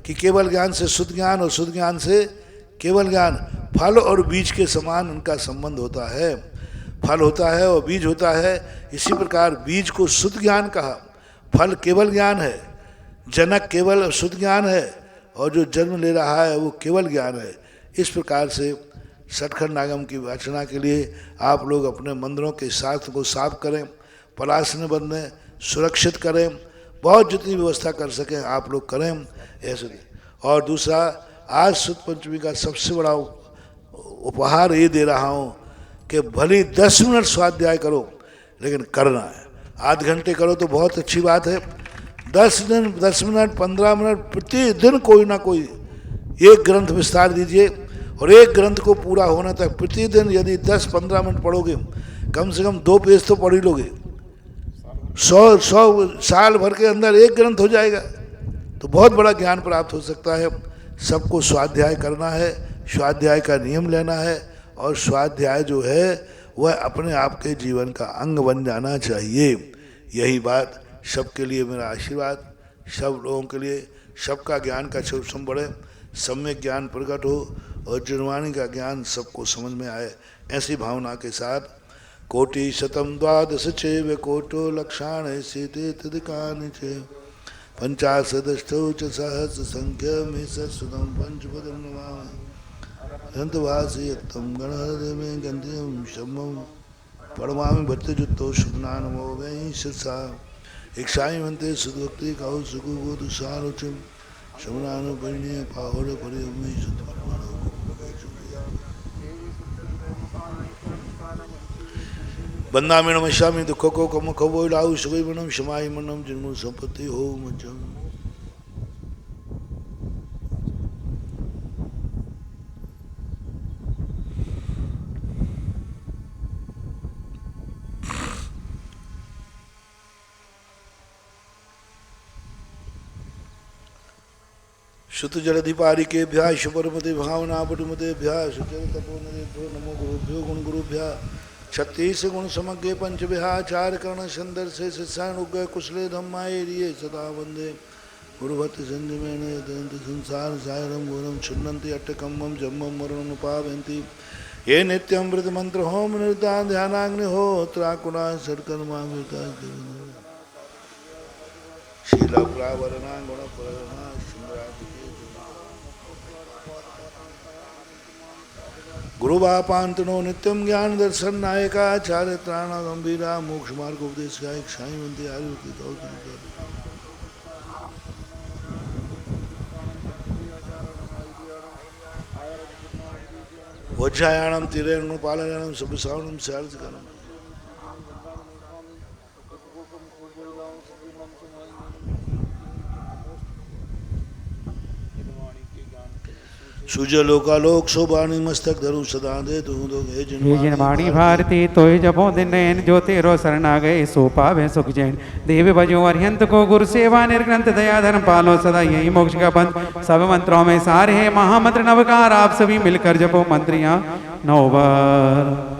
कि केवल ज्ञान से शुद्ध ज्ञान और शुद्ध ज्ञान से केवल ज्ञान, फल और बीज के समान उनका संबंध होता है। फल होता है और बीज होता है। इसी प्रकार बीज को शुद्ध ज्ञान कहा, फल केवल ज्ञान है। जनक केवल शुद्ध ज्ञान है और जो जन्म ले रहा है वो केवल ज्ञान है। इस प्रकार से सतखंड आगम की रचना के लिए आप लोग अपने मंदिरों के शास्त्र को साफ करें, पलासने बदलें, सुरक्षित करें, बहुत जितनी व्यवस्था कर सकें आप लोग करें ऐसे। और दूसरा, आज शुद्ध पंचमी का सबसे बड़ा उपहार ये दे रहा हूँ कि भले 10 मिनट स्वाध्याय करो लेकिन करना है। आध घंटे करो तो बहुत अच्छी बात है, 10 मिनट 15 मिनट प्रतिदिन कोई ना कोई एक ग्रंथ विस्तार दीजिए। और एक ग्रंथ को पूरा होने तक प्रतिदिन यदि 10-15 मिनट पढ़ोगे, कम से कम 2 पेज तो पढ़ ही लोगे। 100 साल भर के अंदर एक ग्रंथ हो जाएगा, तो बहुत बड़ा ज्ञान प्राप्त हो सकता है। सबको स्वाध्याय करना है, स्वाध्याय का नियम लेना है और स्वाध्याय जो है वह अपने आप के जीवन का अंग बन जाना चाहिए। यही बात सबके लिए मेरा आशीर्वाद, सब लोगों के लिए सबका ज्ञान का सूक्ष्म बढ़े, सम्यक ज्ञान प्रकट हो और जिनवाणी का ज्ञान सबको समझ में आए। ऐसी भावना के साथ कोटि शतम द्वादश चैव कोटो लक्षाण सीते तदिकानि च पंचाशदष्टौ च सहस्र संख्यमे सत्सुदं पंचपदं नमामि दन्तवासी यत्तं गणहृदय में गन्ध्यं शम्भं परमा भट्टजुत्तो शुभनानमो वै शिरसा इक्षामि मन्ते सुदभक्ति कौ सुगुबोधु सारुचिं शमनानुपरिणय पाहुर परियमे सत्परमाणु बंदामिण मशामी दुख को कम खबो लाऊ सुगई मनम शमाई मनम जन्म संपत्ति हो मजम। शुत जलधिपारी के भ्या शुपरमते भावना पटुमते भ्या सुचर तपो नमो गुरुभ्यो गुण गुरुभ्या 36 गुण समग्र पंच विहाचार कर्ण सुंदर से शिष्यान उग्र कुशले धम्माए रिये सदा वंदे गुरुभक्त संजमेन दंत संसार सायरम गुणम छुन्नन्ति अट्टकम्मम जम्मम मरणम पावन्ति ये नित्यम व्रत मंत्र होम निर्दान ध्यानाग्नि हो त्राकुणा सत्कर्मा विता शीला प्रावरणा गुण प्रवरणा गुरुवापांतनो नित्यम ज्ञान दर्शन नायका चारित्राणा गंभीरा मोक्ष मार्ग उपदेश का एक साई मंदिर आयुर्वेद वज्रायाणम तिरेणु पालयाणम सब सावणम सार्धकरम सूर्य लोकालोक शोभाणी मस्तक धरु सदा दे तू दो हे जिनवाणी भारती तोय जपो दिन जो तेरो शरणा गए सो पावे सुख जैन देव भजो अरिहंत को गुरु सेवा निर्ग्रंथ दया धर्म पालो सदा यही मोक्ष का पंथ सब मंत्रों में सारे है महामंत्र नवकार आप सभी मिलकर जपो मंत्रियां 9 बार।